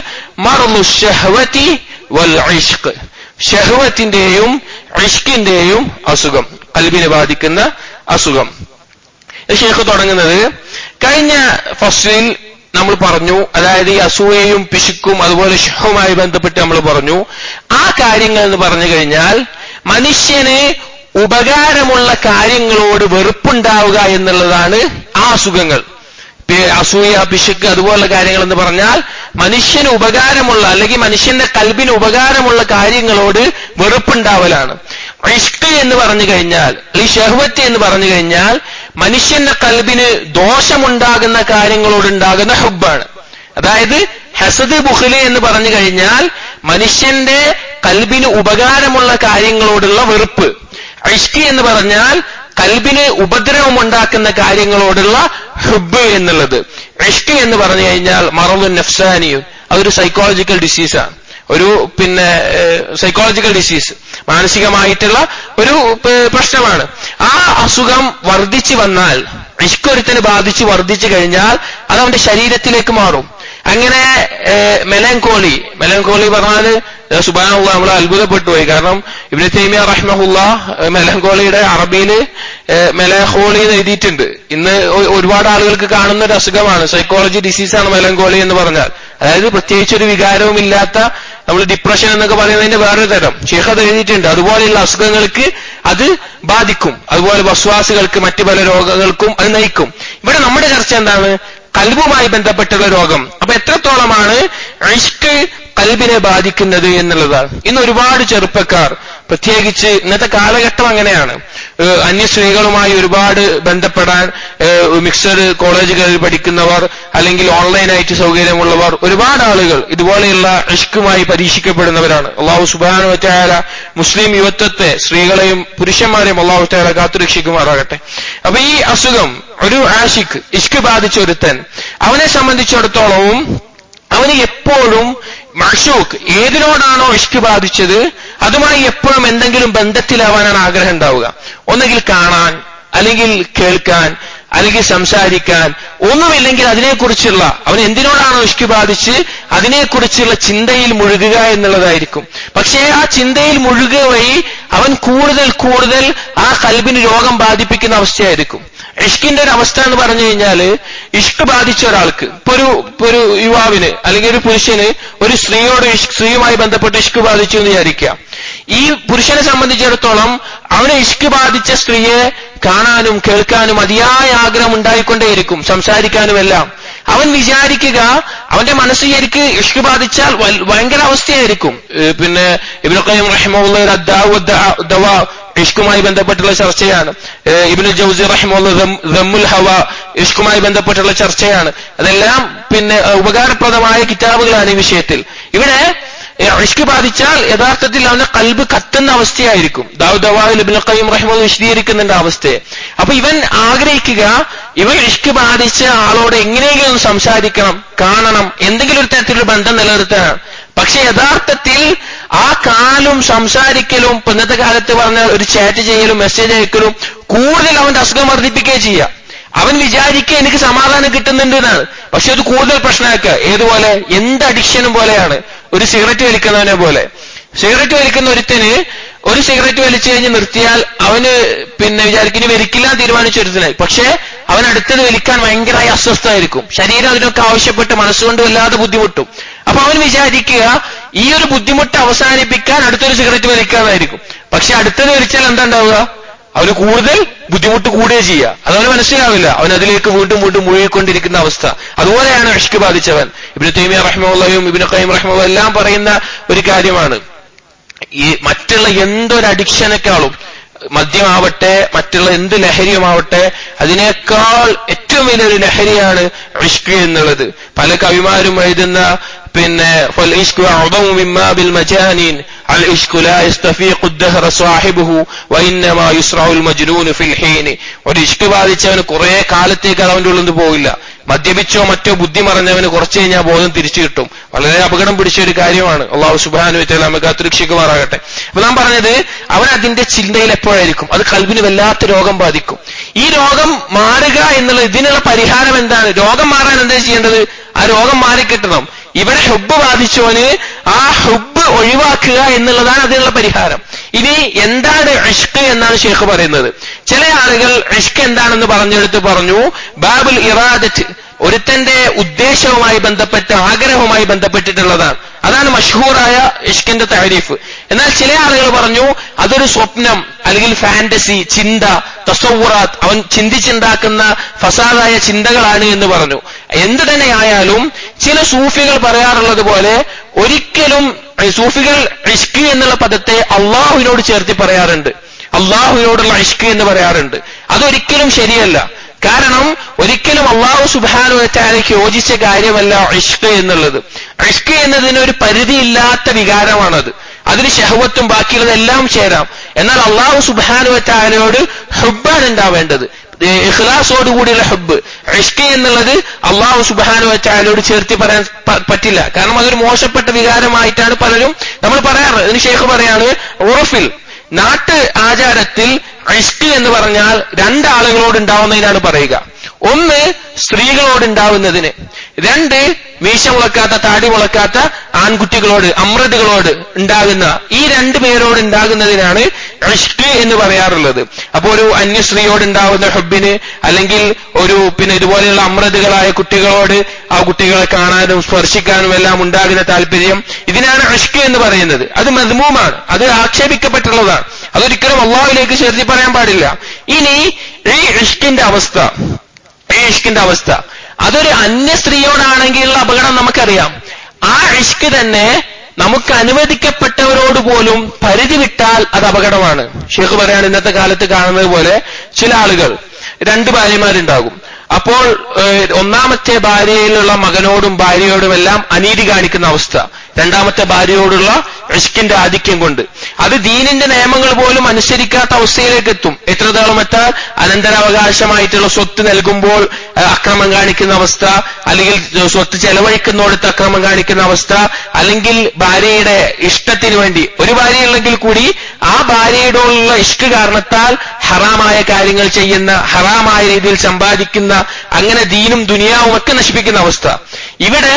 മർളു ശഹ്വതി വൽ ഇഷ്ഖ്, ഷഹ്വത്തിന്റെയും ഇഷ്കിന്റെയും അസുഖം, ഖൽബിനെ ബാധിക്കുന്ന അസുഖം. ഷേഖ് തുടങ്ങുന്നത്, കഴിഞ്ഞ ഫസ്ലിൽ നമ്മൾ പറഞ്ഞു, അതായത് ഈ അസൂയയും പിശുക്കും അതുപോലെ ഷഹ്വുമായി ബന്ധപ്പെട്ട് നമ്മൾ പറഞ്ഞു. ആ കാര്യങ്ങൾ എന്ന് പറഞ്ഞു കഴിഞ്ഞാൽ മനുഷ്യന് ഉപകാരമുള്ള കാര്യങ്ങളോട് വെറുപ്പുണ്ടാവുക എന്നുള്ളതാണ് ആ അസുഖങ്ങൾ. അസൂയ, പിശുക്ക് അതുപോലുള്ള കാര്യങ്ങൾ എന്ന് പറഞ്ഞാൽ മനുഷ്യന് ഉപകാരമുള്ള, അല്ലെങ്കിൽ മനുഷ്യന്റെ കൽബിന് ഉപകാരമുള്ള കാര്യങ്ങളോട് വെറുപ്പുണ്ടാവലാണ്. ഇഷ്ക് എന്ന് പറഞ്ഞു കഴിഞ്ഞാൽ, ഈ ഷഹ്വത്ത് എന്ന് പറഞ്ഞു കഴിഞ്ഞാൽ മനുഷ്യന്റെ കൽബിന് ദോഷമുണ്ടാകുന്ന കാര്യങ്ങളോടുണ്ടാകുന്ന ഹുബ്ബാണ്. അതായത് ഹസദ്, ബുഖ്ല് എന്ന് പറഞ്ഞു കഴിഞ്ഞാൽ മനുഷ്യന്റെ കൽബിന് ഉപകാരമുള്ള കാര്യങ്ങളോടുള്ള വെറുപ്പ്. ഇഷ്ക് എന്ന് പറഞ്ഞാൽ കൽബിന് ഉപദ്രവമുണ്ടാക്കുന്ന കാര്യങ്ങളോടുള്ള ഹുബ്ബ് എന്നുള്ളത്. ഇഷ്ക് എന്ന് പറഞ്ഞു കഴിഞ്ഞാൽ മറദുൻ നഫ്സാനിയും, അതൊരു സൈക്കോളജിക്കൽ ഡിസീസാണ്, ഒരു സൈക്കോളജിക്കൽ ഡിസീസ്, മാനസികമായിട്ടുള്ള ഒരു പ്രശ്നമാണ്. ആ അസുഖം വർദ്ധിച്ചു വന്നാൽ, ഇഷ്ക് ഒരുത്തനെ ബാധിച്ച് വർദ്ധിച്ചു കഴിഞ്ഞാൽ അത് അവന്റെ ശരീരത്തിലേക്ക് മാറും. അങ്ങനെ മെലങ്കോളി പറഞ്ഞാല് സുബ്ഹാനല്ലാഹ്, നമ്മൾ അത്ഭുതപ്പെട്ടു പോയി. കാരണം ഇബ്നു തൈമിയ റഹ്മഹുല്ലാഹ് മെലങ്കോളിയുടെ അറബിയില് മെലങ്കോളി എന്ന് എഴുതിയിട്ടുണ്ട്. ഇന്ന് ഒരുപാട് ആളുകൾക്ക് കാണുന്ന ഒരു അസുഖമാണ്, സൈക്കോളജി ഡിസീസാണ് മെലങ്കോളി എന്ന് പറഞ്ഞാൽ. അതായത് പ്രത്യേകിച്ച് ഒരു വികാരവും ഇല്ലാത്ത, നമ്മൾ ഡിപ്രഷൻ എന്നൊക്കെ പറയുന്നതിന്റെ വേറൊരു തരം. ഷെയ്ഖ് അത് എഴുതിയിട്ടുണ്ട്. അതുപോലെയുള്ള അസുഖങ്ങൾക്ക് അത് ബാധിക്കും, അതുപോലെ വസ്വാസുകൾക്ക്, മറ്റു പല രോഗങ്ങൾക്കും അത് നയിക്കും. ഇവിടെ നമ്മുടെ ചർച്ച എന്താണ്? കൽബുമായി ബന്ധപ്പെട്ടുള്ള രോഗം. അപ്പൊ എത്രത്തോളമാണ് ഇഷ്ക് കൽബിനെ ബാധിക്കുന്നത് എന്നുള്ളതാണ്. ഇന്ന് ഒരുപാട് ചെറുപ്പക്കാർ, പ്രത്യേകിച്ച് ഇന്നത്തെ കാലഘട്ടം അങ്ങനെയാണ്, അന്യ സ്ത്രീകളുമായി ഒരുപാട് ബന്ധപ്പെടാൻ മിക്സഡ് കോളേജുകളിൽ പഠിക്കുന്നവർ, അല്ലെങ്കിൽ ഓൺലൈനായിട്ട് സൗകര്യമുള്ളവർ, ഒരുപാട് ആളുകൾ ഇതുപോലെയുള്ള ഇഷ്കുമായി പരീക്ഷിക്കപ്പെടുന്നവരാണ്. അല്ലാഹു സുബ്ഹാനഹു വ തആല മുസ്ലിം യുവത്വത്തെ, സ്ത്രീകളെയും പുരുഷന്മാരെയും അല്ലാഹു തആല കാത്തുരക്ഷിക്കുമാറാകട്ടെ. അപ്പൊ ഈ അസുഖം, ഒരു ആഷിഖ്, ഇഷ്ക് ബാധിച്ച ഒരുത്തൻ, അവനെ സംബന്ധിച്ചിടത്തോളവും അവന് എപ്പോഴും മഅ്ശൂഖ്, ഏതിനോടാണോ ഇഷ്ക് ബാധിച്ചത് അതുമായി എപ്പോഴും എന്തെങ്കിലും ബന്ധത്തിലാവാനാണ് ആഗ്രഹം ഉണ്ടാവുക. ഒന്നുകിൽ കാണാൻ, അല്ലെങ്കിൽ കേൾക്കാൻ, അല്ലെങ്കിൽ സംസാരിക്കാൻ, ഒന്നുമില്ലെങ്കിൽ അതിനെക്കുറിച്ചുള്ള, അവൻ എന്തിനോടാണോ ഇഷ്ക് ബാധിച്ച് അതിനെക്കുറിച്ചുള്ള ചിന്തയിൽ മുഴുകുക എന്നുള്ളതായിരിക്കും. പക്ഷേ ആ ചിന്തയിൽ മുഴുകുക വഴി അവൻ കൂടുതൽ കൂടുതൽ ആ ഖൽബിന് രോഗം ബാധിപ്പിക്കുന്ന അവസ്ഥയായിരിക്കും. ഇഷ്കിന്റെ ഒരു അവസ്ഥ എന്ന് പറഞ്ഞു കഴിഞ്ഞാല്, ഇഷ്ക് ബാധിച്ച ഒരാൾക്ക്, ഇപ്പൊ ഒരു യുവാവിന് അല്ലെങ്കിൽ ഒരു പുരുഷന് ഒരു സ്ത്രീയുമായി ബന്ധപ്പെട്ട് ഇഷ്ക് ബാധിച്ചു എന്ന് വിചാരിക്കാം. ഈ പുരുഷനെ സംബന്ധിച്ചിടത്തോളം അവന് ഇഷ്ക് ബാധിച്ച സ്ത്രീയെ കാണാനും കേൾക്കാനും അതിയായ ആഗ്രഹം ഉണ്ടായിക്കൊണ്ടേയിരിക്കും, സംസാരിക്കാനുമെല്ലാം. അവൻ വിചാരിക്കുക, അവന്റെ മനസ്സ് ശരിക്ക് ഇഷ്ക് ബാധിച്ചാൽ ഭയങ്കര അവസ്ഥയായിരിക്കും. പിന്നെ ഇബ്നു ഖയ്യിം റഹിമഹുള്ളാഹി അദ്ദാഉ വദ്ദവാ ഇഷ്കുമായി ബന്ധപ്പെട്ടുള്ള ചർച്ചയാണ്. ഇബ്നു ജൗസി റഹിമഹുള്ളാഹി ദമ്മുൽ ഹവാ ഇഷ്കുമായി ബന്ധപ്പെട്ടുള്ള ചർച്ചയാണ്. അതെല്ലാം പിന്നെ ഉപകാരപ്രദമായ കിതാബുകളാണ് ഈ വിഷയത്തിൽ. ഇവിടെ ഇഷ്ക് ബാധിച്ചാൽ യഥാർത്ഥത്തിൽ അവന്റെ ഖൽബ് കത്തുന്ന അവസ്ഥയായിരിക്കും. ദവായിൽ ഇബ്നു ഖയ്യിം റഹിമഹുള്ളാഹി വിശദീകരിക്കുന്നുണ്ട് അവസ്ഥയെ. അപ്പൊ ഇവൻ ആഗ്രഹിക്കുക, ഇവൻ ഇഷ്ക് ബാധിച്ച ആളോട് എങ്ങനെയെങ്കിലും സംസാരിക്കണം, കാണണം, എന്തെങ്കിലും ഒരു തരത്തിലുള്ള ബന്ധം നിലനിർത്താനാണ്. പക്ഷെ യഥാർത്ഥത്തിൽ ആ കാണലും സംസാരിക്കലും, ഇന്നത്തെ കാലത്ത് പറഞ്ഞ ഒരു ചാറ്റ് ചെയ്യലും മെസ്സേജ് അയക്കലും കൂടുതൽ അവന്റെ അസുഖം വർദ്ധിപ്പിക്കുകയും ചെയ്യുക. അവൻ വിചാരിക്കുക എനിക്ക് സമാധാനം കിട്ടുന്നുണ്ട് എന്നാണ്. പക്ഷെ അത് കൂടുതൽ പ്രശ്നമാക്കുക. ഏതുപോലെ? എന്ത് അഡിക്ഷനും പോലെയാണ്. ഒരു സിഗരറ്റ് വലിക്കുന്നവനെ പോലെ. സിഗരറ്റ് വലിക്കുന്ന ഒരുത്തന് ഒരു സിഗരറ്റ് വലിച്ചു കഴിഞ്ഞ് നിർത്തിയാൽ അവന് പിന്നെ വിചാരിക്കും ഇനി വലിക്കില്ല തീരുമാനിച്ച ഒരുത്തനായി. പക്ഷെ അവൻ അടുത്തത് വലിക്കാൻ ഭയങ്കരമായി അസ്വസ്ഥമായിരിക്കും. ശരീരം അതിനൊക്കെ ആവശ്യപ്പെട്ട് മനസ്സുകൊണ്ട് വല്ലാതെ ബുദ്ധിമുട്ടും. അപ്പൊ അവൻ വിചാരിക്കുക ഈ ഒരു ബുദ്ധിമുട്ട് അവസാനിപ്പിക്കാൻ അടുത്തൊരു സിഗരറ്റ് വലിക്കാന്നായിരിക്കും. പക്ഷെ അടുത്തത് വലിച്ചാൽ എന്താ ഉണ്ടാവുക? അവന് കൂടുതൽ ബുദ്ധിമുട്ട് കൂടുകയും ചെയ്യുക. അതവന് മനസ്സിലാവില്ല. അവൻ അതിലേക്ക് വീണ്ടും വീണ്ടും മുഴുകിക്കൊണ്ടിരിക്കുന്ന അവസ്ഥ. അതുപോലെയാണ് ഇഷ്ക് ബാധിച്ചവൻ. ഇബ്നു തൈമിയ്യ റഹിമഹുള്ളാഹിയും ഇബ്നു ഖയ്യിം റഹിമഹുള്ളാഹി എല്ലാം പറയുന്ന ഒരു കാര്യമാണ്, ഈ മറ്റുള്ള എന്തൊരു അഡിക്ഷനേക്കാളും, മദ്യമാവട്ടെ മറ്റുള്ള എന്ത് ലഹരിയുമാവട്ടെ, അതിനേക്കാൾ ഏറ്റവും വലിയൊരു ലഹരിയാണ് ഇഷ്ക് എന്നുള്ളത്. പല കവിമാരും എഴുതുന്ന പിന്നെ ഒരു ഇഷ്ക് ബാധിച്ചവന് കുറെ കാലത്തേക്ക് അത് അവന്റെ ഉള്ളിൽ നിന്ന് പോകില്ല. മദ്യപിച്ചോ മറ്റോ ബുദ്ധി മറഞ്ഞവന് കുറച്ചു കഴിഞ്ഞാൽ ബോധം തിരിച്ചു കിട്ടും. വളരെ അപകടം പിടിച്ച ഒരു കാര്യമാണ്. അല്ലാഹു സുബ്ഹാനഹു വ തആല നമുക്ക് കാത്തുരക്ഷിക്കുമാറാകട്ടെ. അപ്പൊ നാം പറഞ്ഞത്, അവൻ അതിന്റെ ചിന്തയിൽ എപ്പോഴായിരിക്കും, അത് ഖൽബിന് വല്ലാത്ത രോഗം ബാധിക്കും. ഈ രോഗം മാറുക എന്നുള്ള ഇതിനുള്ള പരിഹാരം എന്താണ്? രോഗം മാറാൻ എന്താ ചെയ്യേണ്ടത്? ആ രോഗം മാറിക്കിട്ടണം. ഇവിടെ ഹുബ്ബ് ബാധിച്ചവന് ആ ഹുബ്ബ് ഒഴിവാക്കുക എന്നുള്ളതാണ് അതിനുള്ള പരിഹാരം. ഇനി എന്താണ് ഇഷ്ക് എന്നാണ് ഷെയ്ഖ് പറയുന്നത്. ചില ആളുകൾ ഇഷ്ക് എന്താണെന്ന് പറഞ്ഞെടുത്ത് പറഞ്ഞു, ബാബുൽ ഇറാദത്ത്, ഒരുത്തന്റെ ഉദ്ദേശവുമായി ബന്ധപ്പെട്ട് ആഗ്രഹവുമായി ബന്ധപ്പെട്ടിട്ടുള്ളതാണ്. അതാണ് മഷ്ഹൂറായ ഇഷ്കിന്റെ താരീഫ്. എന്നാൽ ചില ആളുകൾ പറഞ്ഞു അതൊരു സ്വപ്നം അല്ലെങ്കിൽ ഫാന്റസി, ചിന്ത, തസവ്വുറാത്ത്, അവൻ ചിന്തിച്ചുണ്ടാക്കുന്ന ഫസാദായ ചിന്തകളാണ് എന്ന് പറഞ്ഞു. എന്തു തന്നെയായാലും ചില സൂഫികൾ പറയാറുള്ളത് പോലെ ഒരിക്കലും സൂഫികൾ ഇഷ്ക് എന്നുള്ള പദത്തെ അള്ളാഹുവിനോട് ചേർത്തി പറയാറുണ്ട്. അള്ളാഹുവിനോടുള്ള ഇഷ്ക് എന്ന് പറയാറുണ്ട്. അതൊരിക്കലും ശരിയല്ല. കാരണം ഒരിക്കലും അള്ളാഹു സുബ്ഹാനഹു വ തആലയ്ക്ക് യോജിച്ച കാര്യമല്ല ഇഷ്ക് എന്നുള്ളത്. ഇഷ്ക് എന്നതിന് ഒരു പരിധിയില്ലാത്ത വികാരമാണത്. അതിന് ശഹവത്തും ബാക്കിയുള്ളതെല്ലാം ചേരാം. എന്നാൽ അള്ളാഹു സുബ്ഹാനഹു വ തആലയോട് ഹുബ്ബാണ് ഉണ്ടാവേണ്ടത്, ഇഖ്ലാസോടുകൂടിയുള്ള ഹുബ്ബ്. ഇഷ്ക് എന്നുള്ളത് അള്ളാഹു സുബ്ഹാനഹു വ തആലയോട് ചേർത്തി പറയാൻ പറ്റില്ല. കാരണം അതൊരു മോശപ്പെട്ട വികാരമായിട്ടാണ് പലരും നമ്മൾ പറയാറ്. അതിന് ഷെയ്ഖ് പറയാണ്, ഉറഫിൽ, നാട്ട് ആചാരത്തിൽ ഇഷ്ക് എന്ന് പറഞ്ഞാൽ രണ്ടാളുകളോട് ഉണ്ടാവുന്നതിനാണ് പറയുക. ഒന്ന് സ്ത്രീകളോടുണ്ടാവുന്നതിന്, രണ്ട് മീശ മുളക്കാത്ത താടി മുളക്കാത്ത ആൺകുട്ടികളോട്, അമ്രതുകളോട് ഉണ്ടാകുന്ന, ഈ രണ്ടു പേരോട് ഉണ്ടാകുന്നതിനാണ് ഇഷ്ക് എന്ന് പറയാറുള്ളത്. അപ്പൊ ഒരു അന്യ സ്ത്രീയോടുണ്ടാവുന്ന ഹുബ്ബിന്, അല്ലെങ്കിൽ ഒരു ഇതുപോലെയുള്ള അമ്രതുകളായ കുട്ടികളോട്, ആ കുട്ടികളെ കാണാനും സ്പർശിക്കാനും എല്ലാം ഉണ്ടാകുന്ന താല്പര്യം, ഇതിനാണ് ഇഷ്ക് എന്ന് പറയുന്നത്. അത് മദ്മൂമാണ്, അത് ആക്ഷേപിക്കപ്പെട്ടുള്ളതാണ്. അതൊരിക്കലും അള്ളാഹുവിലേക്ക് ചേർത്തി പറയാൻ പാടില്ല. ഇനി ഈ ഇഷ്കിന്റെ അവസ്ഥ അതൊരു അന്യ സ്ത്രീയോടാണെങ്കിലുള്ള അപകടം നമുക്കറിയാം. ആ ഇഷ്ക് തന്നെ നമുക്ക് അനുവദിക്കപ്പെട്ടവരോട് പോലും പരിധി വിട്ടാൽ അത് അപകടമാണ്. ഷെയ്ഖ് പറയാണ്, ഇന്നത്തെ കാലത്ത് കാണുന്നത് പോലെ ചില ആളുകൾ രണ്ട് ഭാര്യമാരുണ്ടാകും. അപ്പോൾ ഒന്നാമത്തെ ഭാര്യയിലുള്ള മകനോടും ഭാര്യയോടുമെല്ലാം അനീതി കാണിക്കുന്ന അവസ്ഥ, രണ്ടാമത്തെ ഭാര്യയോടുള്ള ഇഷ്കിന്റെ ആധിക്യം കൊണ്ട്. അത് ദീനിന്റെ നിയമങ്ങൾ പോലും അനുസരിക്കാത്ത അവസ്ഥയിലേക്ക് എത്തും. എത്രത്തോളം എത്താൻ? അനന്തരാവകാശമായിട്ടുള്ള സ്വത്ത് നൽകുമ്പോൾ അക്രമം കാണിക്കുന്ന അവസ്ഥ, അല്ലെങ്കിൽ സ്വത്ത് ചെലവഴിക്കുന്നോടത്ത് അക്രമം കാണിക്കുന്ന അവസ്ഥ, അല്ലെങ്കിൽ ഭാര്യയുടെ ഇഷ്ടത്തിന് വേണ്ടി ഒരു ഭാര്യയുണ്ടെങ്കിൽ കൂടി ആ ഭാര്യയോടുള്ള ഇഷ്ക് കാരണത്താൽ ഹറാമായ കാര്യങ്ങൾ ചെയ്യുന്ന, ഹറാമായ രീതിയിൽ സമ്പാദിക്കുന്ന, അങ്ങനെ ദീനും ദുനിയാവും ഒക്കെ നശിപ്പിക്കുന്ന അവസ്ഥ. ഇവിടെ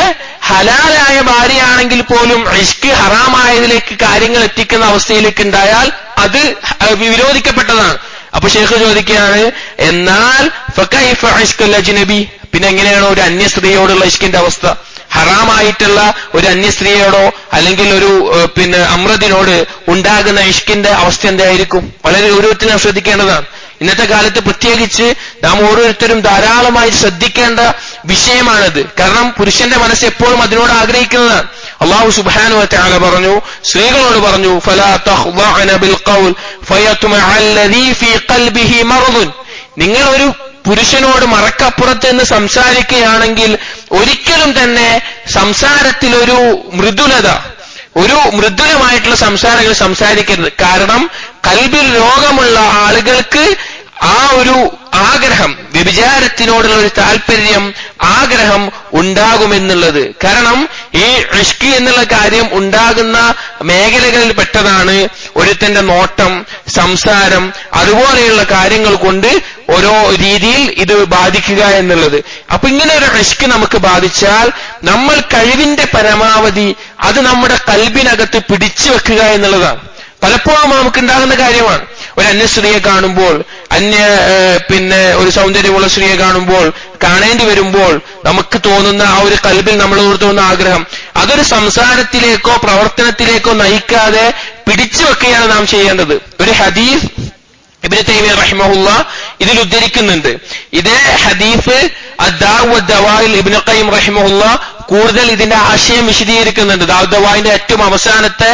ഹലാലായ ഭാര്യയാണെങ്കിൽ പോലും ഇഷ്ക് ഹറാമായതിലേക്ക് കാര്യങ്ങൾ എത്തിക്കുന്ന അവസ്ഥയിലേക്ക് ഉണ്ടായാൽ അത് വിരോധിക്കപ്പെട്ടതാണ്. അപ്പൊ ശൈഖ് ചോദിക്കുകയാണ്, എന്നാൽ ഫകൈഫ ഇഷ്കുൽ അജ്നബി, പിന്നെ എങ്ങനെയാണ് ഒരു അന്യ സ്ത്രീയോടുള്ള ഇഷ്കിന്റെ അവസ്ഥ? ഹറാമായിട്ടുള്ള ഒരു അന്യ സ്ത്രീയോടോ അല്ലെങ്കിൽ ഒരു അമ്രദിനോട് ഉണ്ടാകുന്ന ഇഷ്കിന്റെ അവസ്ഥ എന്തായിരിക്കും? വളരെ ഓരോരുത്തരും ശ്രദ്ധിക്കേണ്ടതാണ്. ഇന്നത്തെ കാലത്ത് പ്രത്യേകിച്ച് നാം ഓരോരുത്തരും ധാരാളമായി ശ്രദ്ധിക്കേണ്ട വിഷയമാണത്. കാരണം പുരുഷന്റെ മനസ്സ് എപ്പോഴും അതിനോട് ആഗ്രഹിക്കുന്നതാണ്. അല്ലാഹു സുബ്ഹാനഹു വ തആല പറഞ്ഞു, സ്ത്രീകളോട് പറഞ്ഞു, ഫലാ തഖ്ദഅന ബിൽ ഖൗൽ ഫയത്മഅല്ലദീ ഫീ ഖൽബിഹി മർദുൻ. നിങ്ങൾ ഒരു പുരുഷനോട് മറക്കപ്പുറത്ത് നിന്ന് സംസാരിക്കുകയാണെങ്കിൽ ഒരിക്കലും തന്നെ സംസാരത്തിൽ ഒരു മൃദുലമായിട്ടുള്ള സംസാരങ്ങൾ സംസാരിക്കരുത്. കാരണം കൽബിൽ രോഗമുള്ള ആളുകൾക്ക് ആ ഒരു ആഗ്രഹം, വ്യഭിചാരത്തിനോടുള്ള ഒരു താല്പര്യം, ആഗ്രഹം ഉണ്ടാകുമെന്നുള്ളത്. കാരണം ഈ ഇഷ്ക് എന്നുള്ള കാര്യം ഉണ്ടാകുന്ന മേഖലകളിൽ പെട്ടതാണ് ഒരുത്തന്റെ നോട്ടം, സംസാരം, അതുപോലെയുള്ള കാര്യങ്ങൾ കൊണ്ട് ഓരോ രീതിയിൽ ഇത് ബാധിക്കുക എന്നുള്ളത്. അപ്പൊ ഇങ്ങനെ ഒരു ഇഷ്ക് നമുക്ക് ബാധിച്ചാൽ നമ്മൾ കഴിവിന്റെ പരമാവധി അത് നമ്മുടെ കൽബിനകത്ത് പിടിച്ചു വെക്കുക എന്നുള്ളതാണ്. പലപ്പോഴും നമുക്കുണ്ടാകുന്ന കാര്യമാണ്. ഒരു അന്യ സ്ത്രീയെ കാണുമ്പോൾ, ഒരു സൗന്ദര്യമുള്ള സ്ത്രീയെ കാണുമ്പോൾ, കാണേണ്ടി വരുമ്പോൾ നമുക്ക് തോന്നുന്ന ആ ഒരു കൽബിൽ നമ്മളോട് തോന്നുന്ന ആഗ്രഹം, അതൊരു സംസാരത്തിലേക്കോ പ്രവർത്തനത്തിലേക്കോ നയിക്കാതെ പിടിച്ചു വെക്കുകയാണ് നാം ചെയ്യേണ്ടത്. ഒരു ഹദീസ് ഇബ്നു തൈമിയ്യ റഹിമഹുല്ലാഹ് ഇതിൽ ഉദ്ധരിക്കുന്നുണ്ട്. ഇതേ ഹദീസ് അദ്ദാഉ വദ്ദവായിൽ ഇബ്നു ഖയ്യിം റഹിമഹുല്ലാഹ് കൂടുതൽ ഇതിന്റെ ആശയം വിശദീകരിക്കുന്നുണ്ട്. ദാവ്ദവാന്റെ ഏറ്റവും അവസാനത്തെ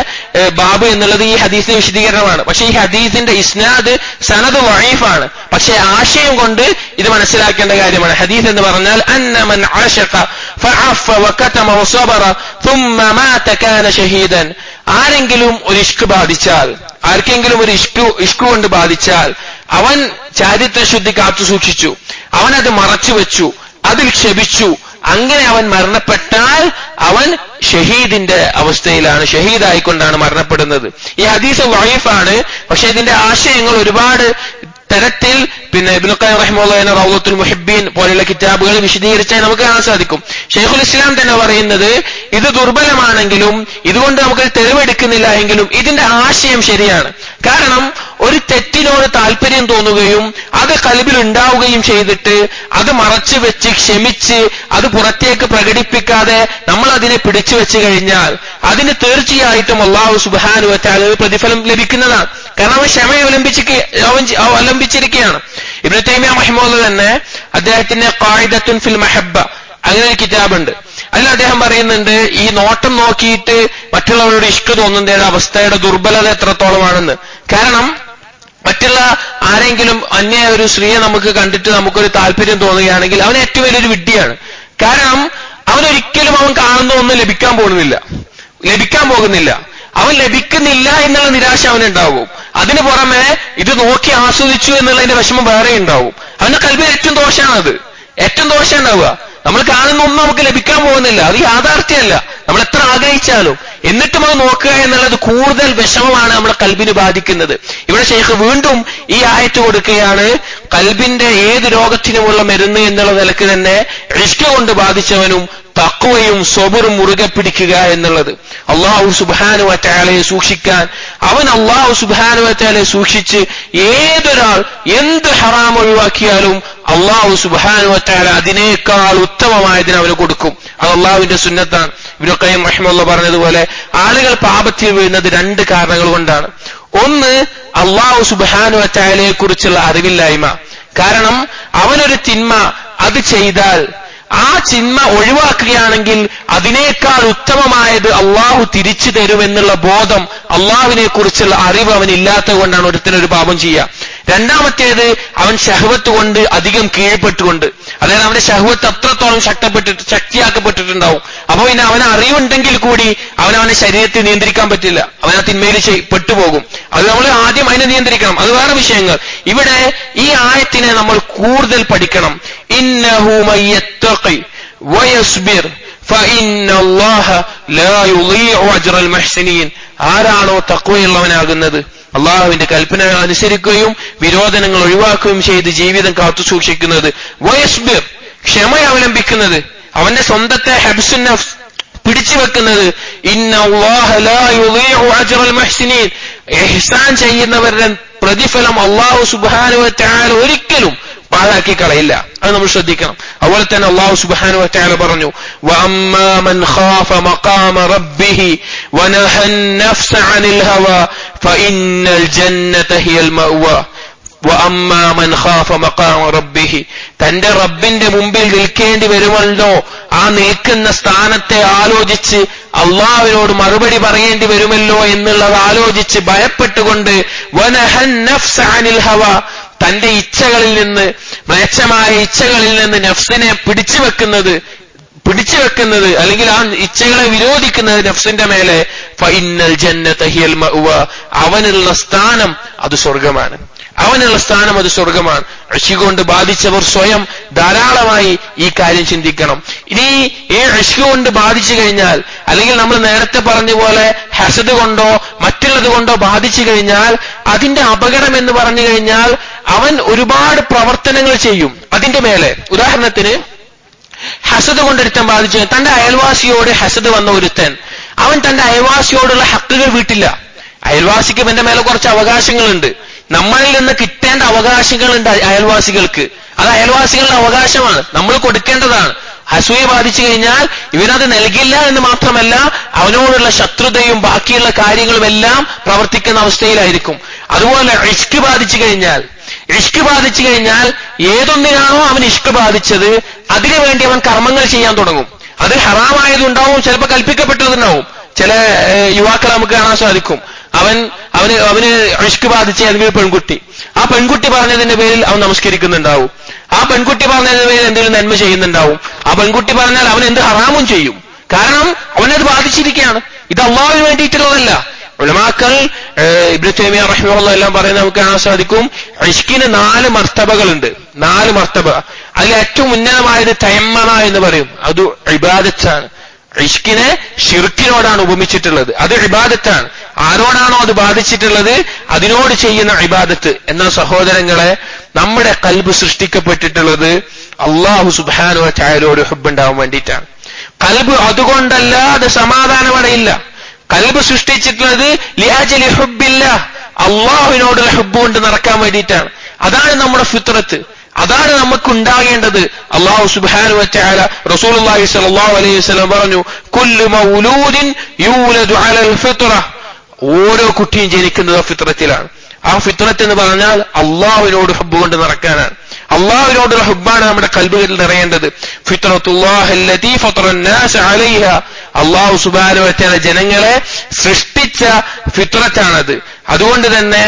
ബാബ് എന്നുള്ളത് ഈ ഹദീസിന്റെ വിശദീകരണമാണ്. പക്ഷെ ഈ ഹദീസിന്റെ ഇസ്നാദ് സനദ് വഈഫാണ്. പക്ഷെ ആശയം കൊണ്ട് ഇത് മനസ്സിലാക്കേണ്ട കാര്യമാണ്. ഹദീസ് എന്ന് പറഞ്ഞാൽ അന്ന മൻ അശഖ ഫഅഫ വകതമ വസബറ ثم مات كان شهيدا. ആരെങ്കിലും ഒരു ഇഷ്ക് ബാധിച്ചാൽ, ആർക്കെങ്കിലും ഒരു ഇഷ്ക് കൊണ്ട് ബാധിച്ചാൽ, അവൻ ചാരിത്രശുദ്ധി കാത്തു സൂക്ഷിച്ചു, അവനത് മറച്ചു വെച്ചു, അതിൽ ക്ഷമിച്ചു, അങ്ങനെ അവൻ മരണപ്പെട്ടാൽ അവൻ ഷഹീദിന്റെ അവസ്ഥയിലാണ്, ഷഹീദായിക്കൊണ്ടാണ് മരണപ്പെടുന്നത്. ഈ ഹദീസ് വഈഫാണ്. പക്ഷെ ഇതിന്റെ ആശയങ്ങൾ ഒരുപാട് തരത്തിൽ ഇബ്നു ഖയ്യിം റഹിമഹുല്ലാഹ് റൗളത്തുൽ മുഹിബ്ബീൻ പോലെയുള്ള കിതാബുകൾ വിശദീകരിച്ചാൽ നമുക്ക് കാണാൻ സാധിക്കും. ശൈഖുൽ ഇസ്ലാം തന്നെ പറയുന്നത് ഇത് ദുർബലമാണെങ്കിലും, ഇതുകൊണ്ട് നമുക്ക് തെളിവെടുക്കുന്നില്ല എങ്കിലും ഇതിന്റെ ആശയം ശരിയാണ്. കാരണം ഒരു തെറ്റിനോട് താല്പര്യം തോന്നുകയും അത് ഖൽബിൽ ഉണ്ടാവുകയും ചെയ്തിട്ട് അത് മറച്ചു വെച്ച് ക്ഷമിച്ച് അത് പുറത്തേക്ക് പ്രകടിപ്പിക്കാതെ നമ്മൾ അതിനെ പിടിച്ചു വെച്ച് കഴിഞ്ഞാൽ അതിന് തീർച്ചയായിട്ടും അല്ലാഹു സുബ്ഹാനഹു വ തആല പ്രതിഫലം ലഭിക്കുന്നതാണ്. കാരണം അവൻ ക്ഷമ അവലംബിച്ചിരിക്കുകയാണ്. ഇബ്നു തൈമിയ്യ റഹിമഹുല്ലാഹ് തന്നെ അദ്ദേഹത്തിന്റെ ഖായിദത്തുൻ ഫിൽ മഹബ്ബ അങ്ങനെ ഒരു കിതാബുണ്ട്. അതിൽ അദ്ദേഹം പറയുന്നുണ്ട്, ഈ നോട്ടം നോക്കിയിട്ട് മറ്റുള്ളവരോട് ഇഷ്ക് തോന്നുന്നതിന്റെ അവസ്ഥയുടെ ദുർബലത എത്രത്തോളമാണെന്ന്. കാരണം മറ്റുള്ള ആരെങ്കിലും അന്യ ഒരു സ്ത്രീയെ നമുക്ക് കണ്ടിട്ട് നമുക്കൊരു താല്പര്യം തോന്നുകയാണെങ്കിൽ അവൻ ഏറ്റവും വലിയൊരു വിഡ്ഢിയാണ്. കാരണം അവനൊരിക്കലും അവൻ കാണുന്ന ഒന്നും ലഭിക്കാൻ പോകുന്നില്ല. അവൻ ലഭിക്കുന്നില്ല എന്നുള്ള നിരാശ അവനുണ്ടാവും. അതിനു പുറമെ ഇത് നോക്കി ആസ്വദിച്ചു എന്നുള്ളതിന്റെ വിഷമം വേറെ ഉണ്ടാവും. അവന്റെ കൽബിൽ ഏറ്റവും ദോഷം ഉണ്ടാവുക. നമ്മൾ കാണുന്ന ഒന്നും നമുക്ക് ലഭിക്കാൻ പോകുന്നില്ല. അത് യാഥാർത്ഥ്യമല്ല. നമ്മൾ എത്ര ആഗ്രഹിച്ചാലും എന്നിട്ടും അത് നോക്കുക എന്നുള്ളത് കൂടുതൽ വിഷമമാണ് നമ്മുടെ കൽബിന് ബാധിക്കുന്നത്. ഇവിടെ ശൈഖ് വീണ്ടും ഈ ആയത്ത് കൊടുക്കുകയാണ്, കൽബിന്റെ ഏത് രോഗത്തിനുമുള്ള മരുന്ന് എന്നുള്ള നിലക്ക് തന്നെ ഇഷ്ക് കൊണ്ട് ബാധിച്ചവനും തഖ്വയും സബറും മുറുകെ പിടിക്കുക എന്നുള്ളത്. അല്ലാഹു സുബ്ഹാനഹു വ തആലയെ സൂക്ഷിക്കാൻ, അവൻ അല്ലാഹു സുബ്ഹാനഹു വ തആലയെ സൂക്ഷിച്ച് ഏതൊരാൾ എന്ത് ഹറാം ഒഴിവാക്കിയാലും അല്ലാഹു സുബ്ഹാനഹു വ തആല അതിനേക്കാൾ ഉത്തമമായതിന് അവന് കൊടുക്കും. അത് അല്ലാഹുവിന്റെ സുന്നത്താണ്. ഇബ്നു ഖയ്യിം റഹിമഹുല്ലാഹ് പറഞ്ഞതുപോലെ ആളുകൾ പാപത്തിൽ വീഴുന്നത് രണ്ട് കാരണങ്ങൾ കൊണ്ടാണ്. ഒന്ന്, അല്ലാഹു സുബ്ഹാനഹു വ തആലയെ കുറിച്ചുള്ള അറിവില്ലായ്മ. കാരണം അവനൊരു തിന്മ അത് ചെയ്താൽ ആ തിന്മ ഒഴിവാക്കുകയാണെങ്കിൽ അതിനേക്കാൾ ഉത്തമമായത് അള്ളാഹു തിരിച്ചു തരുമെന്നുള്ള ബോധം, അള്ളാഹുവിനെ കുറിച്ചുള്ള അറിവ് അവനില്ലാത്തത് കൊണ്ടാണ് ഒരുത്തനൊരു പാപം ചെയ്യുക. രണ്ടാമത്തേത് അവൻ ശഹ്വത്ത് കൊണ്ട് അധികം കീഴ്പ്പെട്ടുകൊണ്ട്, അതായത് അവന്റെ ശഹ്വത്ത് അത്രത്തോളം ശക്തിയാക്കപ്പെട്ടിട്ടുണ്ടാവും. അപ്പൊ പിന്നെ അവന് അറിവുണ്ടെങ്കിൽ കൂടി അവനവന്റെ ശരീരത്തെ നിയന്ത്രിക്കാൻ പറ്റില്ല, അവൻ ആ തിന്മയിൽ പെട്ടുപോകും. അത് നമ്മൾ ആദ്യം അതിനെ നിയന്ത്രിക്കണം, അത് വേറെ വിഷയങ്ങൾ. ഇവിടെ ഈ ആയത്തിനെ നമ്മൾ കൂടുതൽ പഠിക്കണം. ഇന്നഹു മയ്യത്തഖി വയസ്ബിർ ഫഇന്നല്ലാഹ ലാ യുളീഉ അജ്റൽ മുഹ്സിനീൻ. ആരാണോ തഖ്വയുള്ളവനാകുന്നത്, അള്ളാഹുവിന്റെ കൽപ്പനകൾ അനുസരിക്കുകയും വിരോധനങ്ങൾ ഒഴിവാക്കുകയും ചെയ്ത് ജീവിതം കാത്തു സൂക്ഷിക്കുന്നത്, വയസ്ബിർ ക്ഷമ അവലംബിക്കുന്നത്, അവന്റെ സ്വന്തത്തെ ഹബ്സുൻ നഫ്സ് പിടിച്ചു വെക്കുന്നത്, ഇന്നല്ലാഹ ലാ യുളീഉ അജ്റൽ മുഹ്സിനീൻ, ഇഹ്സാൻ ചെയ്യുന്നവരുടെ പ്രതിഫലം അല്ലാഹു സുബ്ഹാനഹു വ തആല ഒരിക്കലും പാഴാക്കി കളയില്ല. അത് നമ്മൾ ശ്രദ്ധിക്കണം. അതുപോലെ തന്നെ അല്ലാഹു സുബ്ഹാനഹു വ തആല പറഞ്ഞു, വഅമ്മാ മൻ ഖാഫ മഖാമ റബ്ബിഹി വനഹൻ നഫ്സ അനിൽ ഹവാ ഫഇന്നൽ ജന്നത ഹിയൽ മഅവാ. വഅമ്മാ മൻ ഖാഫ മഖാമ റബ്ബിഹി, തന്റെ റബ്ബിന്റെ മുമ്പിൽ നിൽക്കേണ്ടി വരുമല്ലോ, ആ നിൽക്കുന്ന സ്ഥാനത്തെ ആലോചിച്ച് അള്ളാഹുവിനോട് മറുപടി പറയേണ്ടി വരുമല്ലോ എന്നുള്ളത് ആലോചിച്ച് ഭയപ്പെട്ടുകൊണ്ട്, വനഹൻ നഫ്സ അനിൽ ഹവാ, തന്റെ ഇച്ഛകളിൽ നിന്ന്, മ്ലേച്ഛമായ ഇച്ഛകളിൽ നിന്ന് നഫ്സിനെ പിടിച്ചു വെക്കുന്നത് അല്ലെങ്കിൽ ആ ഇച്ഛകളെ വിരോധിക്കുന്നത് നഫ്സിന്റെ മേലെ, ഫഇന്നൽ ജന്നത ഹിയൽ മഅവാ, അവനുള്ള സ്ഥാനം അത് സ്വർഗമാണ്. ഇശ്ക് കൊണ്ട് ബാധിച്ചവർ സ്വയം ധാരാളമായി ഈ കാര്യം ചിന്തിക്കണം. ഇനി ഈ ഇശ്ക് കൊണ്ട് ബാധിച്ചു കഴിഞ്ഞാൽ, അല്ലെങ്കിൽ നമ്മൾ നേരത്തെ പറഞ്ഞ പോലെ ഹസദ് കൊണ്ടോ മറ്റുള്ളത് കൊണ്ടോ ബാധിച്ചു കഴിഞ്ഞാൽ, അതിന്റെ അപകടം എന്ന് പറഞ്ഞു കഴിഞ്ഞാൽ അവൻ ഒരുപാട് പ്രവർത്തനങ്ങൾ ചെയ്യും അതിന്റെ മേലെ. ഉദാഹരണത്തിന്, ഹസദ് കൊണ്ടൊരുത്തൻ ബാധിച്ചു, തന്റെ അയൽവാസിയോട് ഹസദ് വന്ന ഒരുത്തൻ, അവൻ തന്റെ അയൽവാസിയോടുള്ള ഹക്കുകൾ വീട്ടില്ല. അയൽവാസിക്ക് എന്റെ മേലെ കുറച്ച് അവകാശങ്ങളുണ്ട്, നമ്മളിൽ നിന്ന് കിട്ടേണ്ട അവകാശങ്ങളുണ്ട് അയൽവാസികൾക്ക്. അത് അയൽവാസികളുടെ അവകാശമാണ്, നമ്മൾ കൊടുക്കേണ്ടതാണ്. അസൂയ ബാധിച്ചു കഴിഞ്ഞാൽ ഇവനത് നൽകില്ല എന്ന് മാത്രമല്ല, അവനോടുള്ള ശത്രുതയും ബാക്കിയുള്ള കാര്യങ്ങളും എല്ലാം പ്രവർത്തിക്കുന്ന അവസ്ഥയിലായിരിക്കും. അതുപോലെ ഇശ്ക് ബാധിച്ചു കഴിഞ്ഞാൽ ഏതൊന്നിനാണോ അവൻ ഇശ്ക് ബാധിച്ചത് അതിനുവേണ്ടി അവൻ കർമ്മങ്ങൾ ചെയ്യാൻ തുടങ്ങും. അത് ഹറാമായതുണ്ടാവും, ചിലപ്പോൾ കൽപ്പിക്കപ്പെട്ടതുണ്ടാവും. ചില യുവാക്കളെ നമുക്ക് കാണാൻ സാധിക്കും, അവന് ഇശ്ക് ബാധിച്ച ഏതെങ്കിലും പെൺകുട്ടി, ആ പെൺകുട്ടി പറഞ്ഞതിന്റെ പേരിൽ അവൻ നമസ്കരിക്കുന്നുണ്ടാവും, ആ പെൺകുട്ടി പറഞ്ഞതിന്റെ പേരിൽ എന്തെങ്കിലും നന്മ ചെയ്യുന്നുണ്ടാവും. ആ പെൺകുട്ടി പറഞ്ഞാൽ അവൻ എന്ത് ഹറാമും ചെയ്യും, കാരണം അവനത് ബാധിച്ചിരിക്കുകയാണ്. ഇത് അള്ളാഹുവിന് വേണ്ടിയിട്ടുള്ളതല്ല. ഉലമാക്കൾ ഇബ്നു തൈമിയ്യ റഹിമഹുല്ലാഹ് എല്ലാം പറയുന്നത് നമുക്ക് കാണാൻ സാധിക്കും, ഇശ്കിന് 4 മർത്തബകളുണ്ട്. 4 മർത്തബ. അതിൽ ഏറ്റവും ഉന്നതമായത് തയമ്മന എന്ന് പറയും, അത് ഇബാദത്താണ്. ഇശ്കിനെ ഷിർക്കിനോടാണ് ഉപമിച്ചിട്ടുള്ളത്, അത് ഇബാദത്താണ്. ആരോടാണോ അത് ബാധിച്ചിട്ടുള്ളത് അതിനോട് ചെയ്യുന്ന ഇബാദത്ത്. എന്നാൽ സഹോദരങ്ങളെ, നമ്മുടെ ഖൽബ് സൃഷ്ടിക്കപ്പെട്ടിട്ടുള്ളത് അല്ലാഹു സുബ്ഹാനഹു വ തആലയോട് ഹുബ്ബുണ്ടാവാൻ വേണ്ടിയിട്ടാണ്. ഖൽബ് അതുകൊണ്ടല്ലാതെ സമാധാനമടയില്ല. ഖൽബ് സൃഷ്ടിച്ചിട്ടുള്ളത് ലിഅജ്ലി ഹുബ്ബില്ലാഹ്, അള്ളാഹുവിനോടുള്ള ഹുബ്ബ് കൊണ്ട് നടക്കാൻ വേണ്ടിയിട്ടാണ്. അതാണ് നമ്മുടെ ഫിത്രത്ത്, അതാണ് നമുക്ക് ഉണ്ടാകേണ്ടത്. അല്ലാഹു സുബ്ഹാനഹു വ തആല റസൂലുള്ളാഹി സ്വല്ലല്ലാഹു അലൈഹി വസല്ലം പറഞ്ഞു, കുല്ലു മൗലൂദിൻ യൂലദു അലൽ ഫിത്ര, ഓരോ കുട്ടിയും ജനിക്കുന്നത് ഫിത്രത്തിലാണ്. ആ ഫിത്രത്ത് എന്ന് പറഞ്ഞാൽ അള്ളാഹുവിനോട് ഹുബ്ബ് കൊണ്ട് നടക്കാനാണ്. അള്ളാഹുവിനോടുള്ള ഹുബ്ബാണ് നമ്മുടെ ഖൽബുകളിൽ നിറയേണ്ടത്. ഫിത്രത്തുല്ലാഹി അല്ലതി ഫതറന്നാസ അലൈഹ, അല്ലാഹു സുബ്ഹാനഹു വ തആല ജനങ്ങളെ സൃഷ്ടിച്ച ഫിത്രത്താണത്. അതുകൊണ്ട് തന്നെ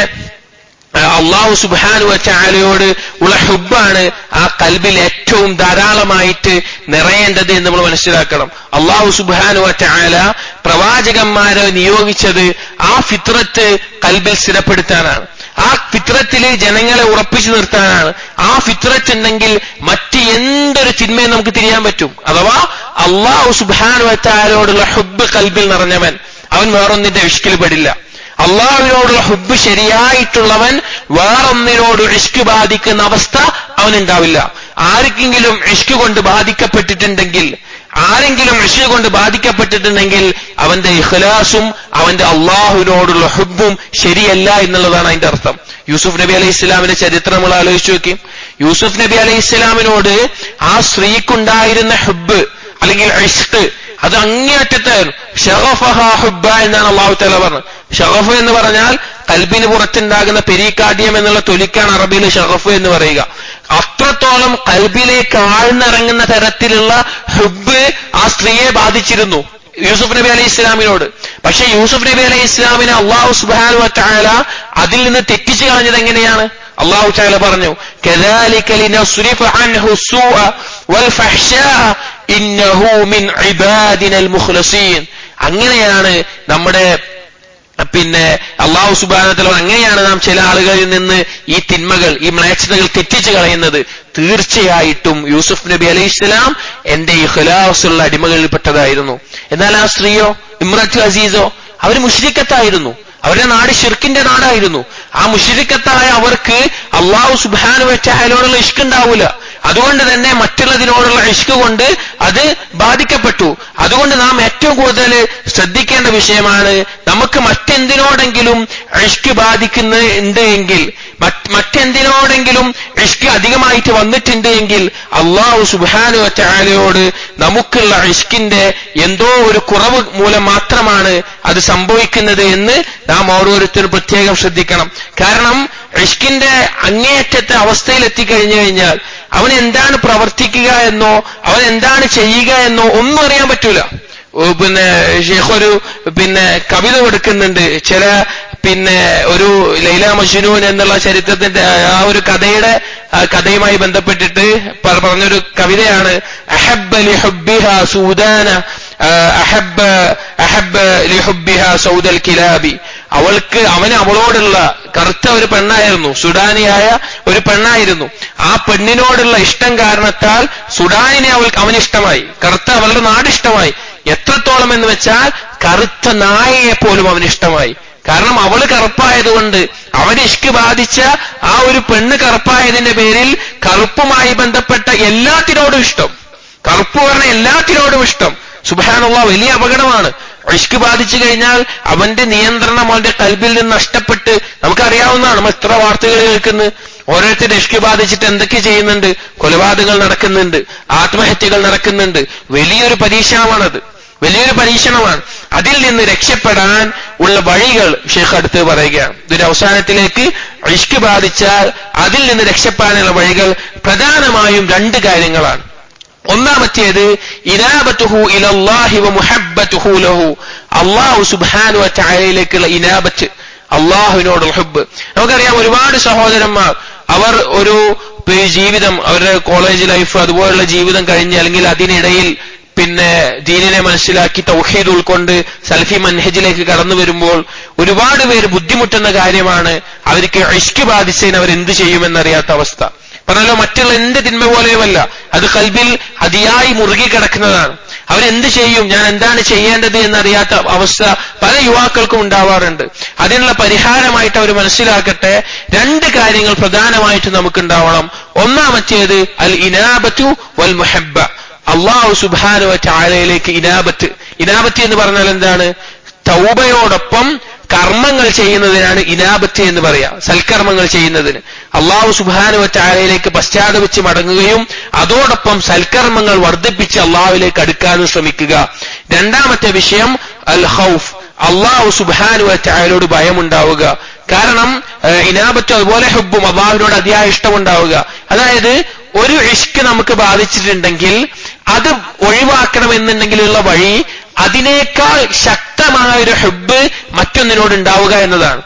അല്ലാഹു സുബ്ഹാനഹു വ തആലയോട് ഉള്ള ഹുബ്ബാണ് ആ ഖൽബിൽ ഏറ്റവും ധാരാളമായിട്ട് നിറയേണ്ടത് എന്ന് നമ്മൾ മനസ്സിലാക്കണം. അല്ലാഹു സുബ്ഹാനഹു വ തആല പ്രവാചകന്മാരെ നിയോഗിച്ചത് ആ ഫിത്രത്ത് ഖൽബിൽ സ്ഥിരപ്പെടുത്താനാണ്, ആ ഫിത്രത്തിൽ ജനങ്ങളെ ഉറപ്പിച്ചു നിർത്താനാണ്. ആ ഫിത്രത്ത് ഉണ്ടെങ്കിൽ മറ്റ് എന്തൊരു തിന്മയും നമുക്ക് തിരിയാൻ പറ്റും. അഥവാ അല്ലാഹു സുബ്ഹാനഹു വ തആലയോടുള്ള ഹുബ്ബ് ഖൽബിൽ നിറഞ്ഞവൻ അവൻ വേറൊന്നിന്റെ ഇശ്കിൽ പെടില്ല. അള്ളാഹുവിനോടുള്ള ഹുബ്ബ് ശരിയായിട്ടുള്ളവൻ വേറൊന്നിനോട് ഇശ്ക് ബാധിക്കുന്ന അവസ്ഥ അവനുണ്ടാവില്ല. ആരെങ്കിലും ഇശ്ക് കൊണ്ട് ബാധിക്കപ്പെട്ടിട്ടുണ്ടെങ്കിൽ അവന്റെ ഇഖ്ലാസും അവന്റെ അള്ളാഹുവിനോടുള്ള ഹുബ്ബും ശരിയല്ല എന്നുള്ളതാണ് അതിന്റെ അർത്ഥം. യൂസുഫ് നബി അലൈഹി ഇസ്ലാമിന്റെ ചരിത്രം നമ്മൾ ആലോചിച്ച് നോക്കി. യൂസുഫ് നബി അലൈഹി ഇസ്ലാമിനോട് ആ സ്ത്രീക്കുണ്ടായിരുന്ന ഹുബ്ബ് അല്ലെങ്കിൽ ഇശ്ക് അത് അങ്ങേയറ്റത്തായിരുന്നു. ഷഗഫഹ ഹുബ്ബ എന്നാണ് അല്ലാഹു തആല പറഞ്ഞത്. ഷഗഫ് എന്ന് പറഞ്ഞാൽ കൽബിന് പുറത്തുണ്ടാകുന്ന പെരിക്കാർഡിയം എന്നുള്ള തൊലിക്കാണ് അറബിയിൽ ഷഗഫ് എന്ന് പറയുക. അത്രത്തോളം കൽബിലേക്ക് ആഴ്ന്നിറങ്ങുന്ന തരത്തിലുള്ള ഹുബ്ബ് ആ സ്ത്രീയെ ബാധിച്ചിരുന്നു യൂസുഫ് നബി അലൈഹി ഇസ്ലാമിനോട്. പക്ഷെ യൂസുഫ് നബി അലൈഹി ഇസ്ലാമിനെ അല്ലാഹു സുബ്ഹാനഹു വ തആല അതിൽ നിന്ന് തെറ്റിച്ചു കളഞ്ഞത് എങ്ങനെയാണ്? അല്ലാഹു തആല പറഞ്ഞു കദാലിക ലിനസ്രിഫ അൻഹു السوء والفحشاء ഇന്നഹു മിൻ ഇബാദിനൽ മുഖ്ലസീൻ. അങ്ങനെയാണ് നമ്മുടെ അല്ലാഹു സുബ്ഹാനഹു വ തആല അങ്ങനെയാണ് നാം ചില ആളുകളിൽ നിന്ന് ഈ തിന്മകൾ, ഈ മ്ലേച്ഛതകൾ തെറ്റിച്ചു കളയുന്നത്. തീർച്ചയായിട്ടും യൂസുഫ് നബി അലൈഹിസ്സലാം എന്റെ ഇഖ്ലാസുള്ള അടിമകളിൽപ്പെട്ടതായിരുന്നു. എന്നാൽ ആ സ്ത്രീയോ, ഇമ്രത്തുൽ അസീസോ, അവർ മുശ്രിക്കത്തായിരുന്നു. അവരുടെ നാട് ശിർക്കിന്റെ നാടായിരുന്നു. ആ മുശ്രിക്കത്തായ അവർക്ക് അല്ലാഹു സുബ്ഹാനഹു വ തആലയോടുള്ള ഇഷ്ക് ഉണ്ടാവില്ല. അതുകൊണ്ട് തന്നെ മറ്റുള്ളതിനോടുള്ള ഇഷ്ക് കൊണ്ട് അത് ബാധിക്കപ്പെട്ടു. അതുകൊണ്ട് നാം ഏറ്റവും കൂടുതൽ ശ്രദ്ധിക്കേണ്ട വിഷയമാണ്, നമുക്ക് മറ്റെന്തിനോടെങ്കിലും ഇഷ്ക് ബാധിക്കുന്നുണ്ട് എങ്കിൽ, മറ്റെന്തിനോടെങ്കിലും ഇഷ്ക് അധികമായിട്ട് വന്നിട്ടുണ്ട് എങ്കിൽ അല്ലാഹു സുബ്ഹാനഹു വ തആലയോട് നമുക്കുള്ള ഇഷ്കിന്റെ എന്തോ ഒരു കുറവ് മൂലം മാത്രമാണ് അത് സംഭവിക്കുന്നത് എന്ന് നാം ഓരോരുത്തരും പ്രത്യേകം ശ്രദ്ധിക്കണം. കാരണം ഇഷ്കിന്റെ അങ്ങേയറ്റത്തെ അവസ്ഥയിൽ എത്തിക്കഴിഞ്ഞു കഴിഞ്ഞാൽ അവൻ എന്താണ് പ്രവർത്തിക്കുക എന്നോ അവൻ എന്താണ് ചെയ്യുക എന്നോ ഒന്നും അറിയാൻ പറ്റൂല. ഷേഖ് ഒരു കവിത കൊടുക്കുന്നുണ്ട്. ചില ഒരു ലൈല മജ്നൂൻ എന്നുള്ള ചരിത്രത്തിന്റെ ആ ഒരു കഥയുമായി ബന്ധപ്പെട്ടിട്ട് പറഞ്ഞൊരു കവിതയാണ്. അഹബ്ബ ലിഹുബ്ബിഹാ സൂദാന അഹബ്ബ ലിഹുബ്ബിഹാ സൗദൽ കിലാബി. അവളോടുള്ള കറുത്ത ഒരു പെണ്ണായിരുന്നു, സുഡാനിയായ ഒരു പെണ്ണായിരുന്നു. ആ പെണ്ണിനോടുള്ള ഇഷ്ടം കാരണത്താൽ സുഡാനിനെ അവന് ഇഷ്ടമായി, കറുത്ത അവളുടെ നാട് ഇഷ്ടമായി. എത്രത്തോളം എന്ന് വെച്ചാൽ കറുത്ത നായയെ പോലും അവന് ഇഷ്ടമായി. കാരണം അവള് കറുപ്പായതുകൊണ്ട് അവന് ഇഷ്ക് ബാധിച്ച ആ ഒരു പെണ്ണ് കറുപ്പായതിന്റെ പേരിൽ കറുപ്പുമായി ബന്ധപ്പെട്ട എല്ലാത്തിനോടും ഇഷ്ടം, കറുപ്പ് പറഞ്ഞ എല്ലാത്തിനോടും ഇഷ്ടം. സുബ്ഹാനല്ലാഹ്, വലിയ അപകടമാണ്. ഇഷ്ക് ബാധിച്ചു കഴിഞ്ഞാൽ അവന്റെ നിയന്ത്രണം അവന്റെ കൽബിൽ നിന്ന് നഷ്ടപ്പെട്ട്, നമുക്കറിയാവുന്നതാണ്, നമ്മൾ എത്ര വാർത്തകൾ കേൾക്കുന്നത്. ഓരോരുത്തരുടെ ഇഷ്ക് ബാധിച്ചിട്ട് എന്തൊക്കെ ചെയ്യുന്നുണ്ട്, കൊലപാതകങ്ങൾ നടക്കുന്നുണ്ട്, ആത്മഹത്യകൾ നടക്കുന്നുണ്ട്. വലിയൊരു പരീക്ഷണമാണത്, വലിയൊരു പരീക്ഷണമാണ്. അതിൽ നിന്ന് രക്ഷപ്പെടാൻ ഉള്ള വഴികൾ ഷെയ്ഖ് അടുത്ത് പറയുകയാണ്. ഇതിന്റെ അവസാനത്തിലേക്ക് ഇഷ്ക് ബാധിച്ചാൽ അതിൽ നിന്ന് രക്ഷപ്പെടാനുള്ള വഴികൾ പ്രധാനമായും 2 കാര്യങ്ങളാണ്. ഒന്നാമത്തേത് ഇനാബത്തുഹു ഇലല്ലാഹി വ മുഹബ്ബത്തുഹു ലഹു. അല്ലാഹു സുബ്ഹാനഹു വ തആലയിലേക്കുള്ള ഇനാബത്ത്, അല്ലാഹുവിനോടുള്ള ഹുബ്ബ്. നമുക്കറിയാം, ഒരുപാട് സഹോദരന്മാർ അവർ ഒരു ജീവിതം, അവരുടെ കോളേജ് ലൈഫ് അതുപോലുള്ള ജീവിതം കഴിഞ്ഞ് അല്ലെങ്കിൽ അതിനിടയിൽ ദീനിനെ മനസ്സിലാക്കി തൗഹീദ് ഉൾക്കൊണ്ട് സലഫി മൻഹജിലേക്ക് കടന്നു വരുമ്പോൾ ഒരുപാട് പേര് ബുദ്ധിമുട്ടുന്ന കാര്യമാണ് അവർക്ക് ഇഷ്ക് ബാധിച്ചതിന് അവരെന്ത് ചെയ്യുമെന്നറിയാത്ത അവസ്ഥ. പറഞ്ഞല്ലോ, മറ്റുള്ള എന്ത് തിന്മ പോലെയുമല്ല, അത് കൽബിൽ അതിയായി മുറുകി കിടക്കുന്നതാണ്. അവരെന്ത് ചെയ്യും, ഞാൻ എന്താണ് ചെയ്യേണ്ടത് എന്നറിയാത്ത അവസ്ഥ പല യുവാക്കൾക്കും ഉണ്ടാവാറുണ്ട്. അതിനുള്ള പരിഹാരമായിട്ട് അവർ മനസ്സിലാക്കട്ടെ, 2 കാര്യങ്ങൾ പ്രധാനമായിട്ട് നമുക്കുണ്ടാവണം. ഒന്നാമത്തേത് അൽ ഇനാബത്തു വൽ മുഹബ്ബ. അല്ലാഹു സുബ്ഹാനഹു വ തആലയിലേക്ക് ഇനാബത്ത്. ഇനാബത്ത് എന്ന് പറഞ്ഞാൽ എന്താണ്? തൗബയോടൊപ്പം കർമ്മങ്ങൾ ചെയ്യുന്നതിനാണ് ഇനാബത്ത് എന്ന് പറയാ. സൽക്കർമ്മങ്ങൾ ചെയ്യുന്നതിന് അല്ലാഹു സുബ്ഹാനഹു വ തആലയിലേക്ക് പശ്ചാത്തപിച്ച് മടങ്ങുകയും അതോടൊപ്പം സൽക്കർമ്മങ്ങൾ വർദ്ധിപ്പിച്ച് അല്ലാഹുവിലേക്ക് അടുക്കാനും ശ്രമിക്കുക. രണ്ടാമത്തെ വിഷയം അൽ ഖൗഫ്, അല്ലാഹു സുബ്ഹാനഹു വ തആലയോട് ഭയമുണ്ടാവുക. കാരണം ഇനാബത്ത് അതുപോലെ ഹുബ്ബും, അല്ലാഹുവിനോട് അതിയായ ഇഷ്ടമുണ്ടാവുക. അതായത് ഒരു ഇഷ്ക് നമുക്ക് ബാധിച്ചിട്ടുണ്ടെങ്കിൽ അത് ഒഴിവാക്കണമെന്നുണ്ടെങ്കിലുള്ള വഴി അതിനേക്കാൾ ശക്തമായ ഒരു ഹുബ്ബ് മറ്റൊന്നിനോട് ഉണ്ടാവുക എന്നതാണ്.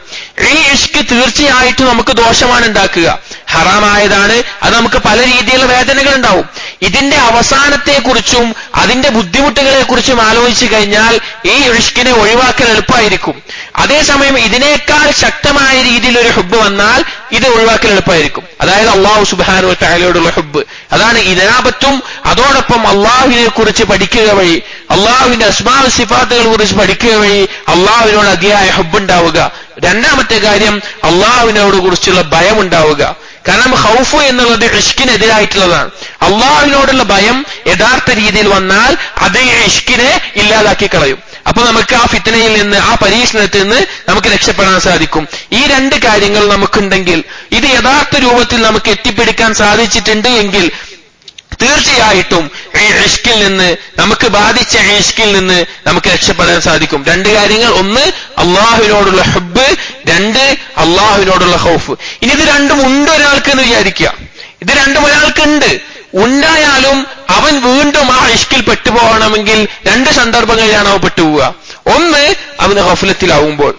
ഈ ഇഷ്ക് തീർച്ചയായിട്ടും നമുക്ക് ദോഷമാണ് ഉണ്ടാക്കുക, ഹറാമായതാണ്. അത് നമുക്ക് പല രീതിയിലുള്ള വേദനകൾ ഉണ്ടാവും. ഇതിന്റെ അവസാനത്തെക്കുറിച്ചും അതിന്റെ ബുദ്ധിമുട്ടുകളെ കുറിച്ചും ആലോചിച്ചു കഴിഞ്ഞാൽ ഈ ഇഷ്കിനെ ഒഴിവാക്കാൻ എളുപ്പമായിരിക്കും. അതേസമയം ഇതിനേക്കാൾ ശക്തമായ രീതിയിൽ ഒരു ഹുബ്ബ് വന്നാൽ ഇത് ഒഴിവാക്കാൻ എളുപ്പമായിരിക്കും. അതായത് അല്ലാഹു സുബ്ഹാനഹു വ തആലയോടുള്ള ഹുബ്ബ്, അതാണ് ഇനാബത്തും. അതോടൊപ്പം അല്ലാഹുവിനെ കുറിച്ച് പഠിക്കുക വഴി, അല്ലാഹുവിന്റെ അസ്മാഉ സിഫാത്തുകളെ കുറിച്ച് പഠിക്കുക വഴി അല്ലാഹുവിനോട് അതിയായ ഹുബ്ബ് ഉണ്ടാവുക. രണ്ടാമത്തെ കാര്യം അല്ലാഹുവിനോട് കുറിച്ചുള്ള ഭയം ഉണ്ടാവുക. കാരണം ഖൗഫ് എന്നുള്ളത് ഇഷ്കിനെതിരായിട്ടുള്ളതാണ്. അല്ലാഹുവിനോടുള്ള ഭയം യഥാർത്ഥ രീതിയിൽ വന്നാൽ അത് ഇഷ്കിനെ ഇല്ലാതാക്കി കളയും. അപ്പൊ നമുക്ക് ആ ഫിത്നയിൽ നിന്ന്, ആ പരീക്ഷണത്തിൽ നിന്ന് നമുക്ക് രക്ഷപ്പെടാൻ സാധിക്കും. ഈ 2 കാര്യങ്ങൾ നമുക്കുണ്ടെങ്കിൽ, ഇത് യഥാർത്ഥ രൂപത്തിൽ നമുക്ക് എത്തിപ്പിടിക്കാൻ സാധിച്ചിട്ടുണ്ട് എങ്കിൽ തീർച്ചയായിട്ടും ഈ ഇഷ്കിൽ നിന്ന്, നമുക്ക് ബാധിച്ച ഇഷ്കിൽ നിന്ന് നമുക്ക് രക്ഷപ്പെടാൻ സാധിക്കും. 2 കാര്യങ്ങൾ: 1 അല്ലാഹുവിനോടുള്ള ഹുബ്ബ്, 2 അല്ലാഹുവിനോടുള്ള ഖൗഫ്. ഇനി ഇത് രണ്ടും ഉണ്ട് ഒരാൾക്ക് എന്ന് വിചാരിക്കുക. ഇത് രണ്ടും ഒരാൾക്കുണ്ട്. ഉണ്ടായാലും അവൻ വീണ്ടും ആ ഇഷ്കിൽ പെട്ടുപോകണമെങ്കിൽ 2 സന്ദർഭങ്ങളിലാണ് അവൻ പെട്ടുപോവുക. 1 അവന് ഗഫലത്തിലാവുമ്പോൾ,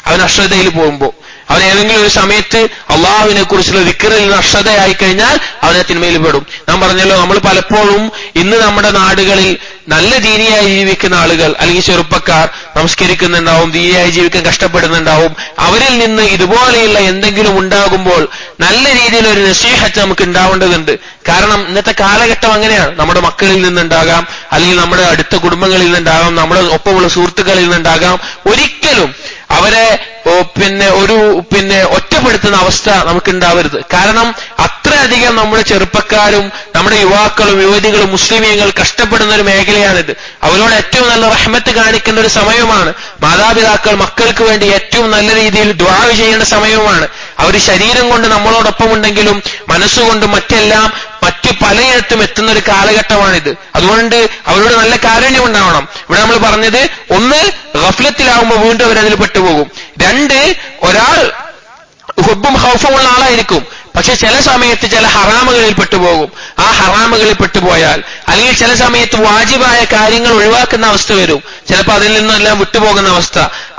അവൻ അശ്രദ്ധയിൽ പോകുമ്പോൾ. അവൻ ഏതെങ്കിലും ഒരു സമയത്ത് അള്ളാഹുവിനെ കുറിച്ചുള്ള ദിക്റിൽ നഷ്ടതയായി കഴിഞ്ഞാൽ അവനെ തിന്മയിൽ പെടും. നാം പറഞ്ഞല്ലോ, നമ്മൾ പലപ്പോഴും ഇന്ന് നമ്മുടെ നാടുകളിൽ നല്ല ദീനിയായി ജീവിക്കുന്ന ആളുകൾ അല്ലെങ്കിൽ ചെറുപ്പക്കാർ നമസ്കരിക്കുന്നുണ്ടാവും, ദീനിയായി ജീവിക്കാൻ കഷ്ടപ്പെടുന്നുണ്ടാവും. അവരിൽ നിന്ന് ഇതുപോലെയുള്ള എന്തെങ്കിലും ഉണ്ടാകുമ്പോൾ നല്ല രീതിയിൽ ഒരു നസീഹത്ത് നമുക്ക് ഉണ്ടാവേണ്ടതുണ്ട്. കാരണം ഇന്നത്തെ കാലഘട്ടം അങ്ങനെയാണ്. നമ്മുടെ മക്കളിൽ നിന്നുണ്ടാകാം, അല്ലെങ്കിൽ നമ്മുടെ അടുത്ത കുടുംബങ്ങളിൽ നിന്നുണ്ടാകാം, നമ്മുടെ ഒപ്പമുള്ള സുഹൃത്തുക്കളിൽ നിന്നുണ്ടാകാം. ഒരിക്കലും അവരെ ഒറ്റപ്പെടുത്തുന്ന അവസ്ഥ നമുക്കുണ്ടാവരുത്. കാരണം അത്രയധികം നമ്മുടെ ചെറുപ്പക്കാരും നമ്മുടെ യുവാക്കളും യുവതികളും മുസ്ലിമീങ്ങൾ കഷ്ടപ്പെടുന്ന ഒരു മേഖലയാണിത്. അവരോട് ഏറ്റവും നല്ല റഹ്മത്ത് കാണിക്കേണ്ട ഒരു സമയമാണ്. മാതാപിതാക്കൾ മക്കൾക്ക് വേണ്ടി ഏറ്റവും നല്ല രീതിയിൽ ദുആ ചെയ്യേണ്ട സമയവുമാണ്. അവർ ശരീരം കൊണ്ട് നമ്മളോടൊപ്പം ഉണ്ടെങ്കിലും മനസ്സുകൊണ്ട് മറ്റു പലയിടത്തും എത്തുന്ന ഒരു കാലഘട്ടമാണിത്. അതുകൊണ്ട് അവരോട് നല്ല കാരുണ്യം ഉണ്ടാവണം. ഇവിടെ നമ്മൾ പറഞ്ഞത്, ഒന്ന്, ഗഫ്ലത്തിലാവുമ്പോൾ വീണ്ടും അവരതിൽ പെട്ടുപോകും. രണ്ട്, ഒരാൾ ഹുബ്ബും ഹൗഫുമുള്ള ആളായിരിക്കും, പക്ഷെ ചില സമയത്ത് ചില ഹറാമുകളിൽ പെട്ടുപോകും. ആ ഹറാമുകളിൽ പെട്ടുപോയാൽ, അല്ലെങ്കിൽ ചില സമയത്ത് വാജിബായ കാര്യങ്ങൾ ഒഴിവാക്കുന്ന അവസ്ഥ വരും, ചിലപ്പോൾ അതിൽ നിന്നെല്ലാം വിട്ടുപോകുന്ന അവസ്ഥ.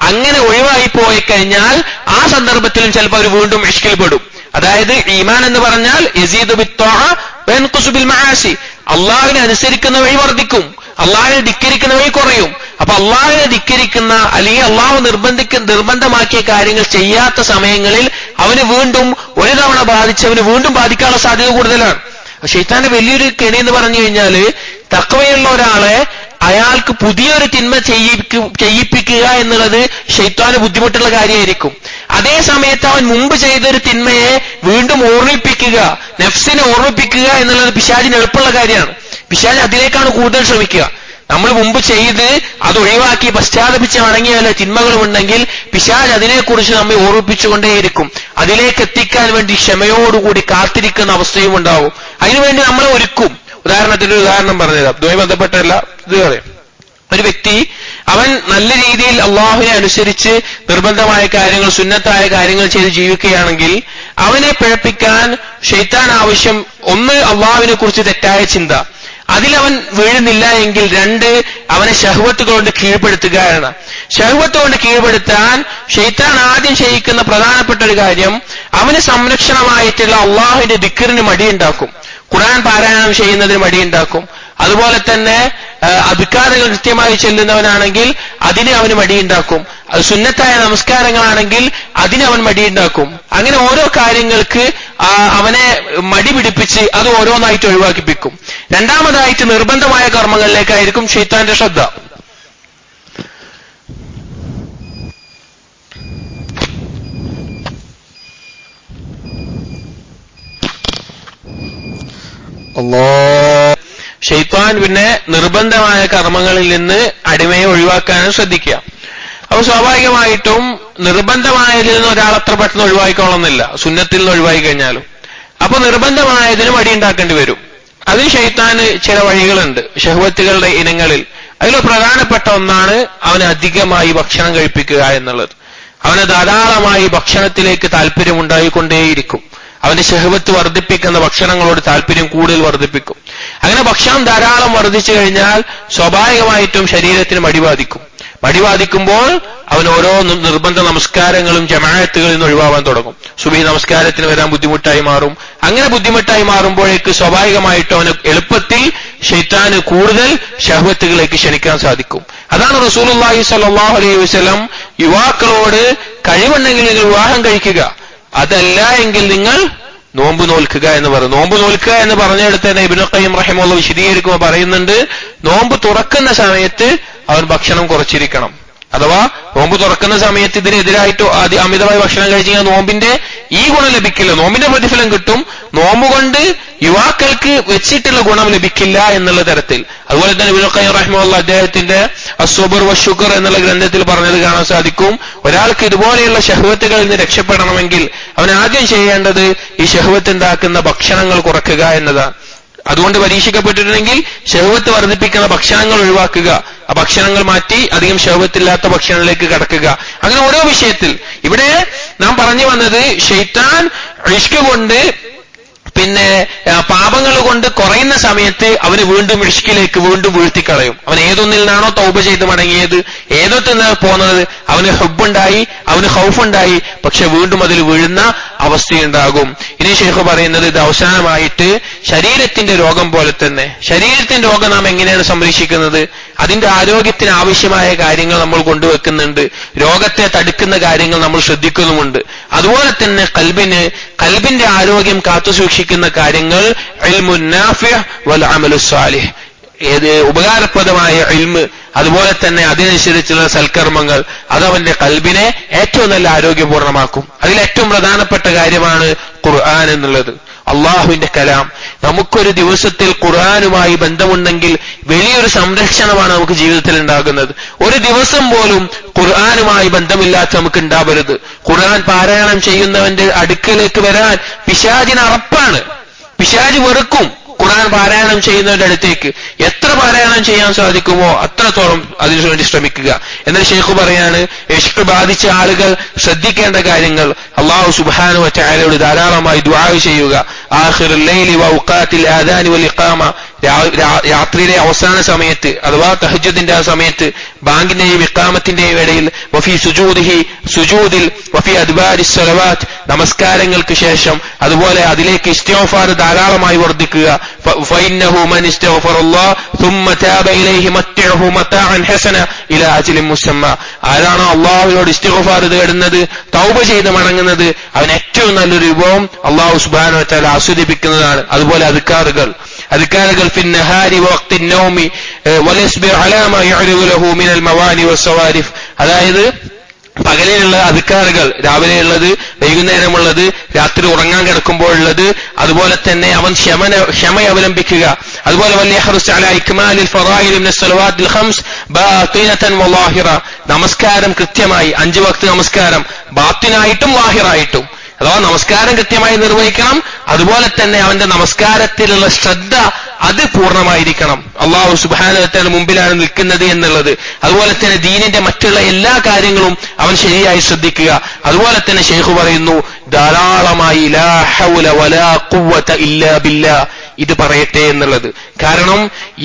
അങ്ങനെ ഒഴിവായി പോയി കഴിഞ്ഞാൽ ആ സന്ദർഭത്തിലും ചിലപ്പോൾ അവർ വീണ്ടും ഇഷ്കിൽ പെടും. അതായത് ഈമാൻ എന്ന് പറഞ്ഞാൽ യസീദു ബിത്ത്വാഅ വയൻഖുസു ബിൽ മആസി, അള്ളാഹുവിനെ അനുസരിക്കുന്ന വഴി വർദ്ധിക്കും, അള്ളാഹുവിനെ ധിക്കരിക്കുന്ന വഴി കുറയും. അപ്പൊ അള്ളാഹുവിനെ ധിക്കരിക്കുന്ന അല്ലെങ്കിൽ അള്ളാഹു നിർബന്ധമാക്കിയ കാര്യങ്ങൾ ചെയ്യാത്ത സമയങ്ങളിൽ അവന് വീണ്ടും ഒരു തവണ ബാധിച്ചവന് വീണ്ടും ബാധിക്കാനുള്ള സാധ്യത കൂടുതലാണ്. ശൈത്താന്റെ വലിയൊരു കെണി എന്ന് പറഞ്ഞു കഴിഞ്ഞാല്, തഖ്വയുള്ള ഒരാളെ അയാൾക്ക് പുതിയൊരു തിന്മ ചെയ്യിപ്പിക്കുക എന്നുള്ളത് ശൈത്താന് ബുദ്ധിമുട്ടുള്ള കാര്യമായിരിക്കും. അതേ സമയത്ത് അവൻ മുമ്പ് ചെയ്തൊരു തിന്മയെ വീണ്ടും ഓർമ്മിപ്പിക്കുക, നഫ്സിനെ ഓർമ്മിപ്പിക്കുക എന്നുള്ളത് പിശാചിന് എളുപ്പമുള്ള കാര്യമാണ്. പിശാച് അതിലേക്കാണ് കൂടുതൽ ശ്രമിക്കുക. നമ്മൾ മുമ്പ് ചെയ്ത് അത് ഒഴിവാക്കി പശ്ചാത്തപിച്ച് മടങ്ങിയ തിന്മകളുമുണ്ടെങ്കിൽ പിശാച് അതിനെക്കുറിച്ച് നമ്മെ ഓർമ്മിപ്പിച്ചുകൊണ്ടേയിരിക്കും. അതിലേക്ക് എത്തിക്കാൻ വേണ്ടി ക്ഷമയോടുകൂടി കാത്തിരിക്കുന്ന അവസ്ഥയും ഉണ്ടാവും. അതിനുവേണ്ടി നമ്മളെ ഒരുക്കും. ഉദാഹരണത്തിന് ഒരു ഉദാഹരണം പറഞ്ഞുതരാം, ഇതുമായി ബന്ധപ്പെട്ടല്ല, ഇത് പറയാം. ഒരു വ്യക്തി അവൻ നല്ല രീതിയിൽ അള്ളാഹുവിനെ അനുസരിച്ച് നിർബന്ധമായ കാര്യങ്ങൾ, സുന്നത്തായ കാര്യങ്ങൾ ചെയ്ത് ജീവിക്കുകയാണെങ്കിൽ അവനെ പിഴപ്പിക്കാൻ ശൈത്താൻ ആവശ്യം, ഒന്ന്, അള്ളാഹുവിനെ കുറിച്ച് തെറ്റായ ചിന്ത, അതിലവൻ വീഴുന്നില്ല എങ്കിൽ രണ്ട്, അവനെ ശഹ്വത്ത് കൊണ്ട് കീഴ്പ്പെടുത്തുകയാണ്. ശഹ്വത്ത് കൊണ്ട് കീഴ്പ്പെടുത്താൻ ശൈത്താൻ ആദ്യം ചെയ്യിക്കുന്ന പ്രധാനപ്പെട്ട ഒരു കാര്യം, അവന് സംരക്ഷണമായിട്ടുള്ള അള്ളാഹുവിന്റെ ദിക്റിന് മടിയുണ്ടാക്കും, ഖുർആൻ പാരായണം ചെയ്യുന്നതിന് മടിയുണ്ടാക്കും. അതുപോലെ തന്നെ അദ്കാറുകൾ കൃത്യമായി ചെല്ലുന്നവനാണെങ്കിൽ അതിന് അവന് മടിയുണ്ടാക്കും. അത് സുന്നത്തായ നമസ്കാരങ്ങളാണെങ്കിൽ അതിന് അവൻ മടിയുണ്ടാക്കും. അങ്ങനെ ഓരോ കാര്യങ്ങൾക്ക് അവനെ മടി പിടിപ്പിച്ച് അത് ഓരോന്നായിട്ട് ഒഴിവാക്കിപ്പിക്കും. രണ്ടാമതായിട്ട് നിർബന്ധമായ കർമ്മങ്ങളിലേക്കായിരിക്കും ശൈത്താന്റെ ശ്രദ്ധ. ശൈത്താൻ പിന്നെ നിർബന്ധമായ കർമ്മങ്ങളിൽ നിന്ന് അടിമയെ ഒഴിവാക്കാനും ശ്രദ്ധിക്കുക. അപ്പൊ സ്വാഭാവികമായിട്ടും നിർബന്ധമായതിൽ നിന്ന് ഒരാളത്ര പെട്ടെന്ന് ഒഴിവാക്കിക്കോളന്നില്ല, സുന്നത്തിൽ നിന്ന് ഒഴിവാക്കി കഴിഞ്ഞാലും. അപ്പൊ നിർബന്ധമായതിന് മടിയുണ്ടാക്കേണ്ടി വരും. അതിന് ശൈത്താന് ചില വഴികളുണ്ട് ശഹ്വത്തുകളുടെ ഇനങ്ങളിൽ. അതിൽ പ്രധാനപ്പെട്ട ഒന്നാണ് അവന് അധികമായി ഭക്ഷണം കഴിപ്പിക്കുക എന്നുള്ളത്. അവന് ധാരാളമായി ഭക്ഷണത്തിലേക്ക് താല്പര്യമുണ്ടായിക്കൊണ്ടേയിരിക്കും. അവന്റെ ശഹ്വത്ത് വർദ്ധിപ്പിക്കുന്ന ഭക്ഷണങ്ങളോട് താല്പര്യം കൂടുതൽ വർദ്ധിപ്പിക്കും. അങ്ങനെ ഭക്ഷണം ധാരാളം വർദ്ധിച്ചു കഴിഞ്ഞാൽ സ്വാഭാവികമായിട്ടും ശരീരത്തിന് മടി ബാധിക്കുമ്പോൾ അവൻ ഓരോ നിർബന്ധ നമസ്കാരങ്ങളും ജമാഅത്തുകളിൽ നിന്ന് ഒഴിവാകാൻ തുടങ്ങും. സുബഹി നമസ്കാരത്തിന് വരാൻ ബുദ്ധിമുട്ടായി മാറും. അങ്ങനെ ബുദ്ധിമുട്ടായി മാറുമ്പോഴേക്ക് സ്വാഭാവികമായിട്ടും അവന് എളുപ്പത്തിൽ ശൈത്താന് കൂടുതൽ ശഹ്വത്തുകളിലേക്ക് ക്ഷണിക്കാൻ സാധിക്കും. അതാണ് റസൂലുള്ളാഹി സ്വല്ലല്ലാഹു അലൈഹി വസല്ലം യുവാക്കളോട് കഴിവുണ്ടെങ്കിൽ നിങ്ങൾ വിവാഹം കഴിക്കുക, അതല്ല എങ്കിൽ നിങ്ങൾ നോമ്പ് നോൽക്കുക എന്ന് പറയും. നോമ്പ് നോൽക്കുക എന്ന് പറഞ്ഞെടുത്ത് തന്നെ ഇബ്നുൽ ഖയ്യിം റഹിമഹുല്ലാഹ് വിശദീകരിക്കുമ്പോൾ പറയുന്നുണ്ട്, നോമ്പ് തുറക്കുന്ന സമയത്ത് അവൻ ഭക്ഷണം കുറച്ചിരിക്കണം. അഥവാ നോമ്പ് തുറക്കുന്ന സമയത്ത് ഇതിനെതിരായിട്ട് അമിതമായി ഭക്ഷണം കഴിച്ചു കഴിഞ്ഞാൽ നോമ്പിന്റെ ഈ ഗുണം ലഭിക്കില്ല, നോമ്പിന്റെ പ്രതിഫലം കിട്ടും, നോമ്പ് കൊണ്ട് യുവാക്കൾക്ക് വെച്ചിട്ടുള്ള ഗുണം ലഭിക്കില്ല എന്നുള്ള തരത്തിൽ. അതുപോലെ തന്നെ ഇബ്നുൽ ഖയ്യിം റഹിമഹുല്ലാഹ് അദ്ദേഹത്തിന്റെ അസ്സബ്ർ വശുക്ർ എന്നുള്ള ഗ്രന്ഥത്തിൽ പറഞ്ഞത് കാണാൻ സാധിക്കും, ഒരാൾക്ക് ഇതുപോലെയുള്ള ശഹ്വത്തുകളിൽ നിന്ന് രക്ഷപ്പെടണമെങ്കിൽ അവൻ ആദ്യം ചെയ്യേണ്ടത് ഈ ശഹ്വത്ത് ഉണ്ടാക്കുന്ന ഭക്ഷണങ്ങൾ കുറയ്ക്കുക എന്നതാണ്. അതുകൊണ്ട് പരീക്ഷിക്കപ്പെട്ടിട്ടുണ്ടെങ്കിൽ ശഹ്വത്ത് വർദ്ധിപ്പിക്കുന്ന ഭക്ഷണങ്ങൾ ഒഴിവാക്കുക, ആ ഭക്ഷണങ്ങൾ മാറ്റി അധികം ശഹ്വത്തില്ലാത്ത ഭക്ഷണങ്ങളിലേക്ക് കടക്കുക. അങ്ങനെ ഓരോ വിഷയത്തിൽ ഇവിടെ നാം പറഞ്ഞു വന്നത്, ശൈത്താൻ ഇഷ്ക് കൊണ്ട് പിന്നെ പാപങ്ങൾ കൊണ്ട് കുറയുന്ന സമയത്ത് അവന് വീണ്ടും ഇഷ്കിലേക്ക് വീണ്ടും വീഴ്ത്തിക്കളയും. അവൻ ഏതൊന്നിൽ നിന്നാണോ തൗബ ചെയ്ത് മടങ്ങിയത്, ഏതൊത്തിൽ നിന്ന് പോകുന്നത്, അവന് ഹുബ്ബുണ്ടായി, അവന് ഖൗഫുണ്ടായി, പക്ഷെ വീണ്ടും അതിൽ വീഴുന്ന അവസ്ഥയുണ്ടാകും. ഇനി ശൈഖ് പറയുന്നത്, ഇത് അവസാനമായിട്ട് ശരീരത്തിന്റെ രോഗം പോലെ തന്നെ, ശരീരത്തിന്റെ രോഗം നാം എങ്ങനെയാണ് സംരക്ഷിക്കുന്നത്? അതിന്റെ ആരോഗ്യത്തിന് ആവശ്യമായ കാര്യങ്ങൾ നമ്മൾ കൊണ്ടുവെക്കുന്നുണ്ട്, രോഗത്തെ തടുക്കുന്ന കാര്യങ്ങൾ നമ്മൾ ശ്രദ്ധിക്കുന്നുമുണ്ട്. അതുപോലെ തന്നെ കൽബിന്റെ ആരോഗ്യം കാത്തുസൂക്ഷിക്കുന്ന കാര്യങ്ങൾ ഇൽമുൻ നാഫിഅ് വൽ അമലു സ്വാലിഹ്, ഏത് ഉപകാരപ്രദമായ ഇൽമ്, അതുപോലെ തന്നെ അതിനനുസരിച്ചുള്ള സൽക്കർമ്മങ്ങൾ, അതവന്റെ കൽബിനെ ഏറ്റവും നല്ല ആരോഗ്യപൂർണ്ണമാക്കും. അതിലേറ്റവും പ്രധാനപ്പെട്ട കാര്യമാണ് ഖുർആൻ എന്നുള്ളത്, അള്ളാഹുവിന്റെ കലാം. നമുക്കൊരു ദിവസത്തിൽ ഖുർആനുമായി ബന്ധമുണ്ടെങ്കിൽ വലിയൊരു സംരക്ഷണമാണ് നമുക്ക് ജീവിതത്തിൽ ഉണ്ടാകുന്നത്. ഒരു ദിവസം പോലും ഖുർആനുമായി ബന്ധമില്ലാത്ത നമുക്ക് ഉണ്ടാവരുത്. ഖുർആൻ പാരായണം ചെയ്യുന്നവന്റെ അടുക്കലേക്ക് വരാൻ പിശാചിന് അറപ്പാണ്, പിശാച് വെറുക്കും ഖുർആൻ പാരായണം ചെയ്യുന്നവന്റെ അടുത്തേക്ക്. എത്ര പാരായണം ചെയ്യാൻ സാധിക്കുമോ അത്രത്തോളം അതിനുവേണ്ടി ശ്രമിക്കുക. എന്നാൽ ശൈഖ് പറയാണ്, ഇഷ്ക് ബാധിച്ച ആളുകൾ ശ്രദ്ധിക്കേണ്ട കാര്യങ്ങൾ, അല്ലാഹു സുബ്ഹാനഹു വ തആലയോട് ധാരാളമായി ദുആ ചെയ്യുക. ആഖിറുൽ ലൈലി വ ഔഖാത്തിൽ ആദാനി വൽ ഇഖാമ, രാത്രിയിലെ അവസാന സമയത്ത് അഥവാ തഹജ്ജുദിന്റെ ആ സമയത്ത്, ബാങ്കിന്റെയും ഇഖാമത്തിന്റെയും ഇടയിൽ, വഫി സുജൂദിഹി, സുജൂദിൽ, വഫി അദ്ബാരിസ് സ്വലവാത്ത്, നമസ്കാരങ്ങൾക്ക് ശേഷം, അതുപോലെ അതിലേക്ക് ഇസ്തിഗ്ഫാർ ധാരാളമായി വർദ്ധിക്കുക. ഫഇന്നഹു മൻ ഇസ്തഗ്ഫറല്ലാഹ് ثم تاب ഇലൈഹി മത്തഉഹു മതാഅൻ ഹസന ഇലാ അജ്ലിൻ മുസമ്മ, ആരാണോ അല്ലാഹുവിനോട് ഇസ്തിഗ്ഫാർ തേടുന്നത്, തൗബ ചെയ്ത് മടങ്ങുന്നത്, അവൻ ഏറ്റവും നല്ലൊരു വിഭവം അല്ലാഹു സുബ്ഹാനഹു വ തആല ആസ്വദിപ്പിക്കുന്നതാണ്. അതുപോലെ അദ്കാറുകൾ ഫി النهാരി വഖ്തി النوم വലസ്ബിർ അലാ മാ യഅരിദു ലഹു മിനൽ മവാനി വസ്സവാരിഫ്, അതായത് പകലിലുള്ള അദ്കാറുകൾ, രാവിലെയുള്ളത്, വൈകുന്നേരമുള്ളത്, രാത്രി ഉറങ്ങാൻ കിടക്കുമ്പോഴുള്ളത്, അതുപോലെ തന്നെ അവൻ ക്ഷമ അവലംബിക്കുക. അതുപോലെ വല്യഹ്റുസ് അലാ ഇക്മാലിൽ ഫറായിദ് മിനസ് സ്വലവാത്തിൽ ഖംസ് ബാത്തിനതൻ വലാഹിറ, നമസ്കാരം കൃത്യമായി 5 വക്ത് നമസ്കാരം ബാത്തിനായിട്ടും ലാഹിറായിട്ടും, അഥവാ നമസ്കാരം കൃത്യമായി നിർവഹിക്കണം. അതുപോലെ തന്നെ അവന്റെ നമസ്കാരത്തിലുള്ള ശ്രദ്ധ അത് പൂർണ്ണമായിരിക്കണം, അല്ലാഹു സുബ്ഹാനഹു വ തആല മുമ്പിലാണ് നിൽക്കുന്നത് എന്നുള്ളത്. അതുപോലെ തന്നെ ദീനിന്റെ മറ്റുള്ള എല്ലാ കാര്യങ്ങളും അവൻ ശരിയായി ശ്രദ്ധിക്കുക. അതുപോലെ തന്നെ ശൈഖ് പറയുന്നു, ധാരാളമായി ലാ ഹൗല വലാ ഖുവത ഇല്ലാ ബില്ലാ ഇത് പറയട്ടെ എന്നുള്ളത്. കാരണം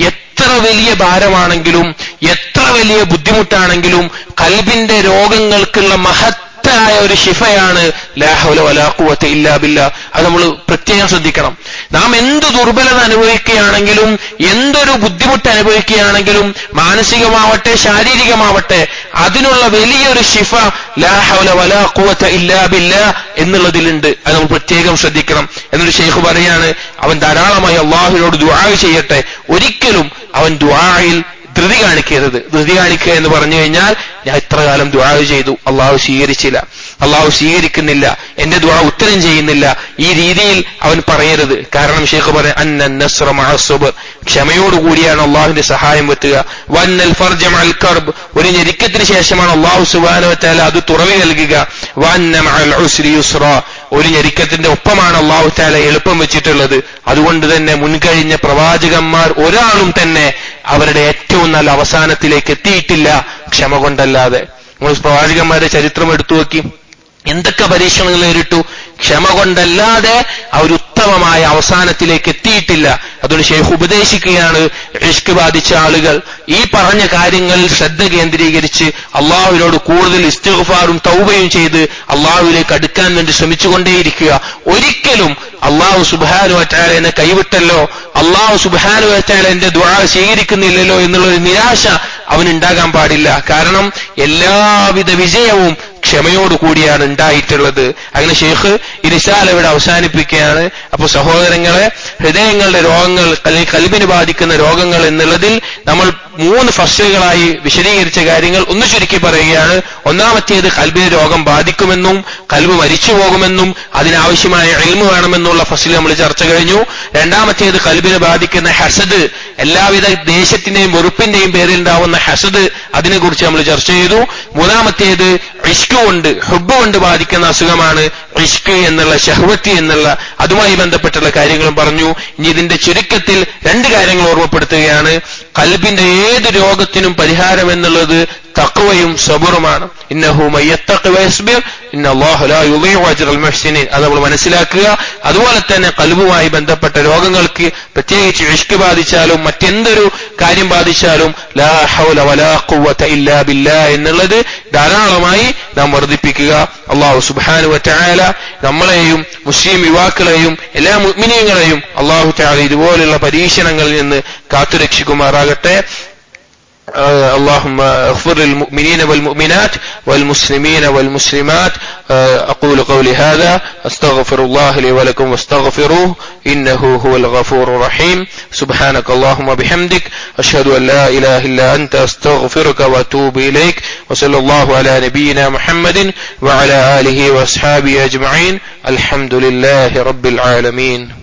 എത്ര വലിയ ഭാരമാണെങ്കിലും, എത്ര വലിയ ബുദ്ധിമുട്ടാണെങ്കിലും, കൽബിന്റെ രോഗങ്ങൾക്കുള്ള മഹത്തായ ഒരു ശിഫയാണ് ലാ ഹൗല വലാ ഖുവത ഇല്ലാ ബില്ലാ. അത് നമ്മൾ പ്രത്യേകം ശ്രദ്ധിക്കണം. നാം എന്ത് ദുർബലത അനുഭവിക്കുകയാണെങ്കിലും, എന്തൊരു ബുദ്ധിമുട്ട് അനുഭവിക്കുകയാണെങ്കിലും, മാനസികമാവട്ടെ ശാരീരികമാവട്ടെ, അതിനുള്ള വലിയൊരു ശിഫ ലാ ഹൗല വലാ ഖുവത ഇല്ലാ ബില്ലാ എന്നുള്ളതിലുണ്ട്. അത് നമ്മൾ പ്രത്യേകം ശ്രദ്ധിക്കണം. എന്നൊരു ശൈഖ് പറയാണ്, അവൻ ധാരാളമായി അള്ളാഹുവിനോട് ദുആ ചെയ്യട്ടെ. ഒരിക്കലും അവൻ ദുആയിൽ ധൃതി കാണിക്കരുത്. ധൃതി കാണിക്കുക എന്ന് പറഞ്ഞു കഴിഞ്ഞാൽ, ഞാൻ ഇത്ര കാലം ദുആ ചെയ്തു, അള്ളാഹു സ്വീകരിച്ചില്ല, അള്ളാഹു സ്വീകരിക്കുന്നില്ല, എന്റെ ദുആ ഉത്തരം ചെയ്യുന്നില്ല, ഈ രീതിയിൽ അവൻ പറയരുത്. കാരണം ശൈഖ് പറയാൻ, അന്നൻ നസ്റ മഅ സബ്ർ, ക്ഷമയോടുകൂടിയാണ് അള്ളാഹുവിന്റെ സഹായം എത്തുക. വന്നൽ ഫർജ മഅൽ കർബ്, ഒരു ഞെരുക്കത്തിന് ശേഷമാണ് അള്ളാഹു സുബ്ഹാനഹു വ തആല അത് തുറവി നൽകുക. വന്ന മഅൽ ഉസ്രി യുസ്റ, ഒരു ഞെരുക്കത്തിന്റെ ഒപ്പമാണ് അള്ളാഹു തആല എളുപ്പം വെച്ചിട്ടുള്ളത്. അതുകൊണ്ട് തന്നെ മുൻകഴിഞ്ഞ പ്രവാചകന്മാർ ഒരാളും തന്നെ അവരുടെ ഏറ്റവും നല്ല അവസാനത്തിലേക്ക് എത്തിയിട്ടില്ല ക്ഷമ കൊണ്ടല്ലാതെ. നമ്മൾ പ്രവാചകന്മാരുടെ ചരിത്രം എടുത്തു നോക്കി, എന്തൊക്കെ പരീക്ഷണങ്ങൾ നേരിട്ടു, ക്ഷമ കൊണ്ടല്ലാതെ അവർ ഉത്തമമായ അവസാനത്തിലേക്ക് എത്തിയിട്ടില്ല. അതുകൊണ്ട് ശൈഖ് ഉപദേശിക്കുകയാണ്, ഇഷ്ക് ബാധിച്ച ആളുകൾ ഈ പറഞ്ഞ കാര്യങ്ങളിൽ ശ്രദ്ധ കേന്ദ്രീകരിച്ച് അള്ളാഹുവിനോട് കൂടുതൽ ഇസ്തിഗ്ഫാറും തൗബയും ചെയ്ത് അള്ളാഹുവിലേക്ക് അടുക്കാൻ വേണ്ടി ശ്രമിച്ചുകൊണ്ടേയിരിക്കുക. ഒരിക്കലും അള്ളാഹു സുബ്ഹാനഹു വ തആല എന്നെ കൈവിട്ടല്ലോ, അള്ളാഹു സുബ്ഹാനഹു വ തആല എന്റെ ദുആ സ്വീകരിക്കുന്നില്ലല്ലോ എന്നുള്ളൊരു നിരാശ അവനുണ്ടാകാൻ പാടില്ല. കാരണം എല്ലാവിധ വിജയവും ക്ഷമയോടുകൂടിയാണ് ഉണ്ടായിട്ടുള്ളത്. അങ്ങനെ ശൈഖ് ഈ റിസാല ഇവിടെ അവസാനിപ്പിക്കുകയാണ്. അപ്പോൾ സഹോദരങ്ങളെ, ഹൃദയങ്ങളുടെ രോഗങ്ങൾ അല്ലെങ്കിൽ കൽബിനെ ബാധിക്കുന്ന രോഗങ്ങൾ എന്നുള്ളതിൽ നമ്മൾ 3 ഫസ്ലുകളായി വിശദീകരിച്ച കാര്യങ്ങൾ ഒന്ന് ചുരുക്കി പറയുകയാണ്. ഒന്നാമത്തേത് കൽബിന് രോഗം ബാധിക്കുമെന്നും കൽബ് മരിച്ചു പോകുമെന്നും അതിനാവശ്യമായ ഇൽമു വേണമെന്നുള്ള ഫസ്ൽ നമ്മൾ ചർച്ച കഴിഞ്ഞു. രണ്ടാമത്തേത് കൽബിനെ ബാധിക്കുന്ന ഹസദ്, എല്ലാവിധ ദേശത്തിന്റെയും വെറുപ്പിന്റെയും പേരിൽ ഉണ്ടാവുന്ന ഹസദ്, അതിനെക്കുറിച്ച് നമ്മൾ ചർച്ച ചെയ്തു. മൂന്നാമത്തേത് ഇഷ്ക് കൊണ്ട്, ഹുബ്ബ് കൊണ്ട് ബാധിക്കുന്ന അസുഖമാണ് ഇഷ്ക് എന്നുള്ള, ശഹ്വത്ത് എന്നുള്ള, അതുമായി ബന്ധപ്പെട്ടുള്ള കാര്യങ്ങളും പറഞ്ഞു. ഇനി ഇതിന്റെ ചുരുക്കത്തിൽ 2 കാര്യങ്ങൾ ഓർമ്മപ്പെടുത്തുകയാണ്. ഖൽബിന്റെ ഏത് രോഗത്തിനും പരിഹാരം എന്നുള്ളത് തഖ്വയും സബറുമാണ്. ഇന്നഹു മയ്യത്തഖി വയസ്ബിർ ഇന്നല്ലാഹു ലാ യുളീഉ അജ്റൽ മുഹ്സിനീൻ. അത് നമ്മൾ മനസ്സിലാക്കുക. അതുപോലെ തന്നെ ഖൽബുമായി ബന്ധപ്പെട്ട രോഗങ്ങൾക്ക്, പ്രത്യേകിച്ച് ഇഷ്ക് ബാധിച്ചാലും മറ്റെന്തൊരു കാര്യം ബാധിച്ചാലും ലാ ഹൗല വലാ ഖുവത ഇല്ലാ ബില്ലാഹ് എന്നുള്ളത് ധാരാളമായി നാം വർദ്ധിപ്പിക്കുക. അല്ലാഹു സുബ്ഹാനഹു വ തആല നമ്മളെയും മുസ്ലിം യുവാക്കളെയും എല്ലാ മുഅ്മിനീങ്ങളെയും അല്ലാഹു തആല ഇതുപോലുള്ള പരീക്ഷണങ്ങളിൽ നിന്ന് കാത്തുരക്ഷിക്കുമാറാകട്ടെ. اللهم اغفر للمؤمنين والمؤمنات والمسلمين والمسلمات. أقول قولي هذا أستغفر الله لي ولكم واستغفروه إنه هو الغفور الرحيم. سبحانك اللهم بحمدك أشهد أن لا إله إلا أنت أستغفرك وأتوب إليك. وصلى الله على نبينا محمد وعلى آله وأصحابه أجمعين. الحمد لله رب العالمين.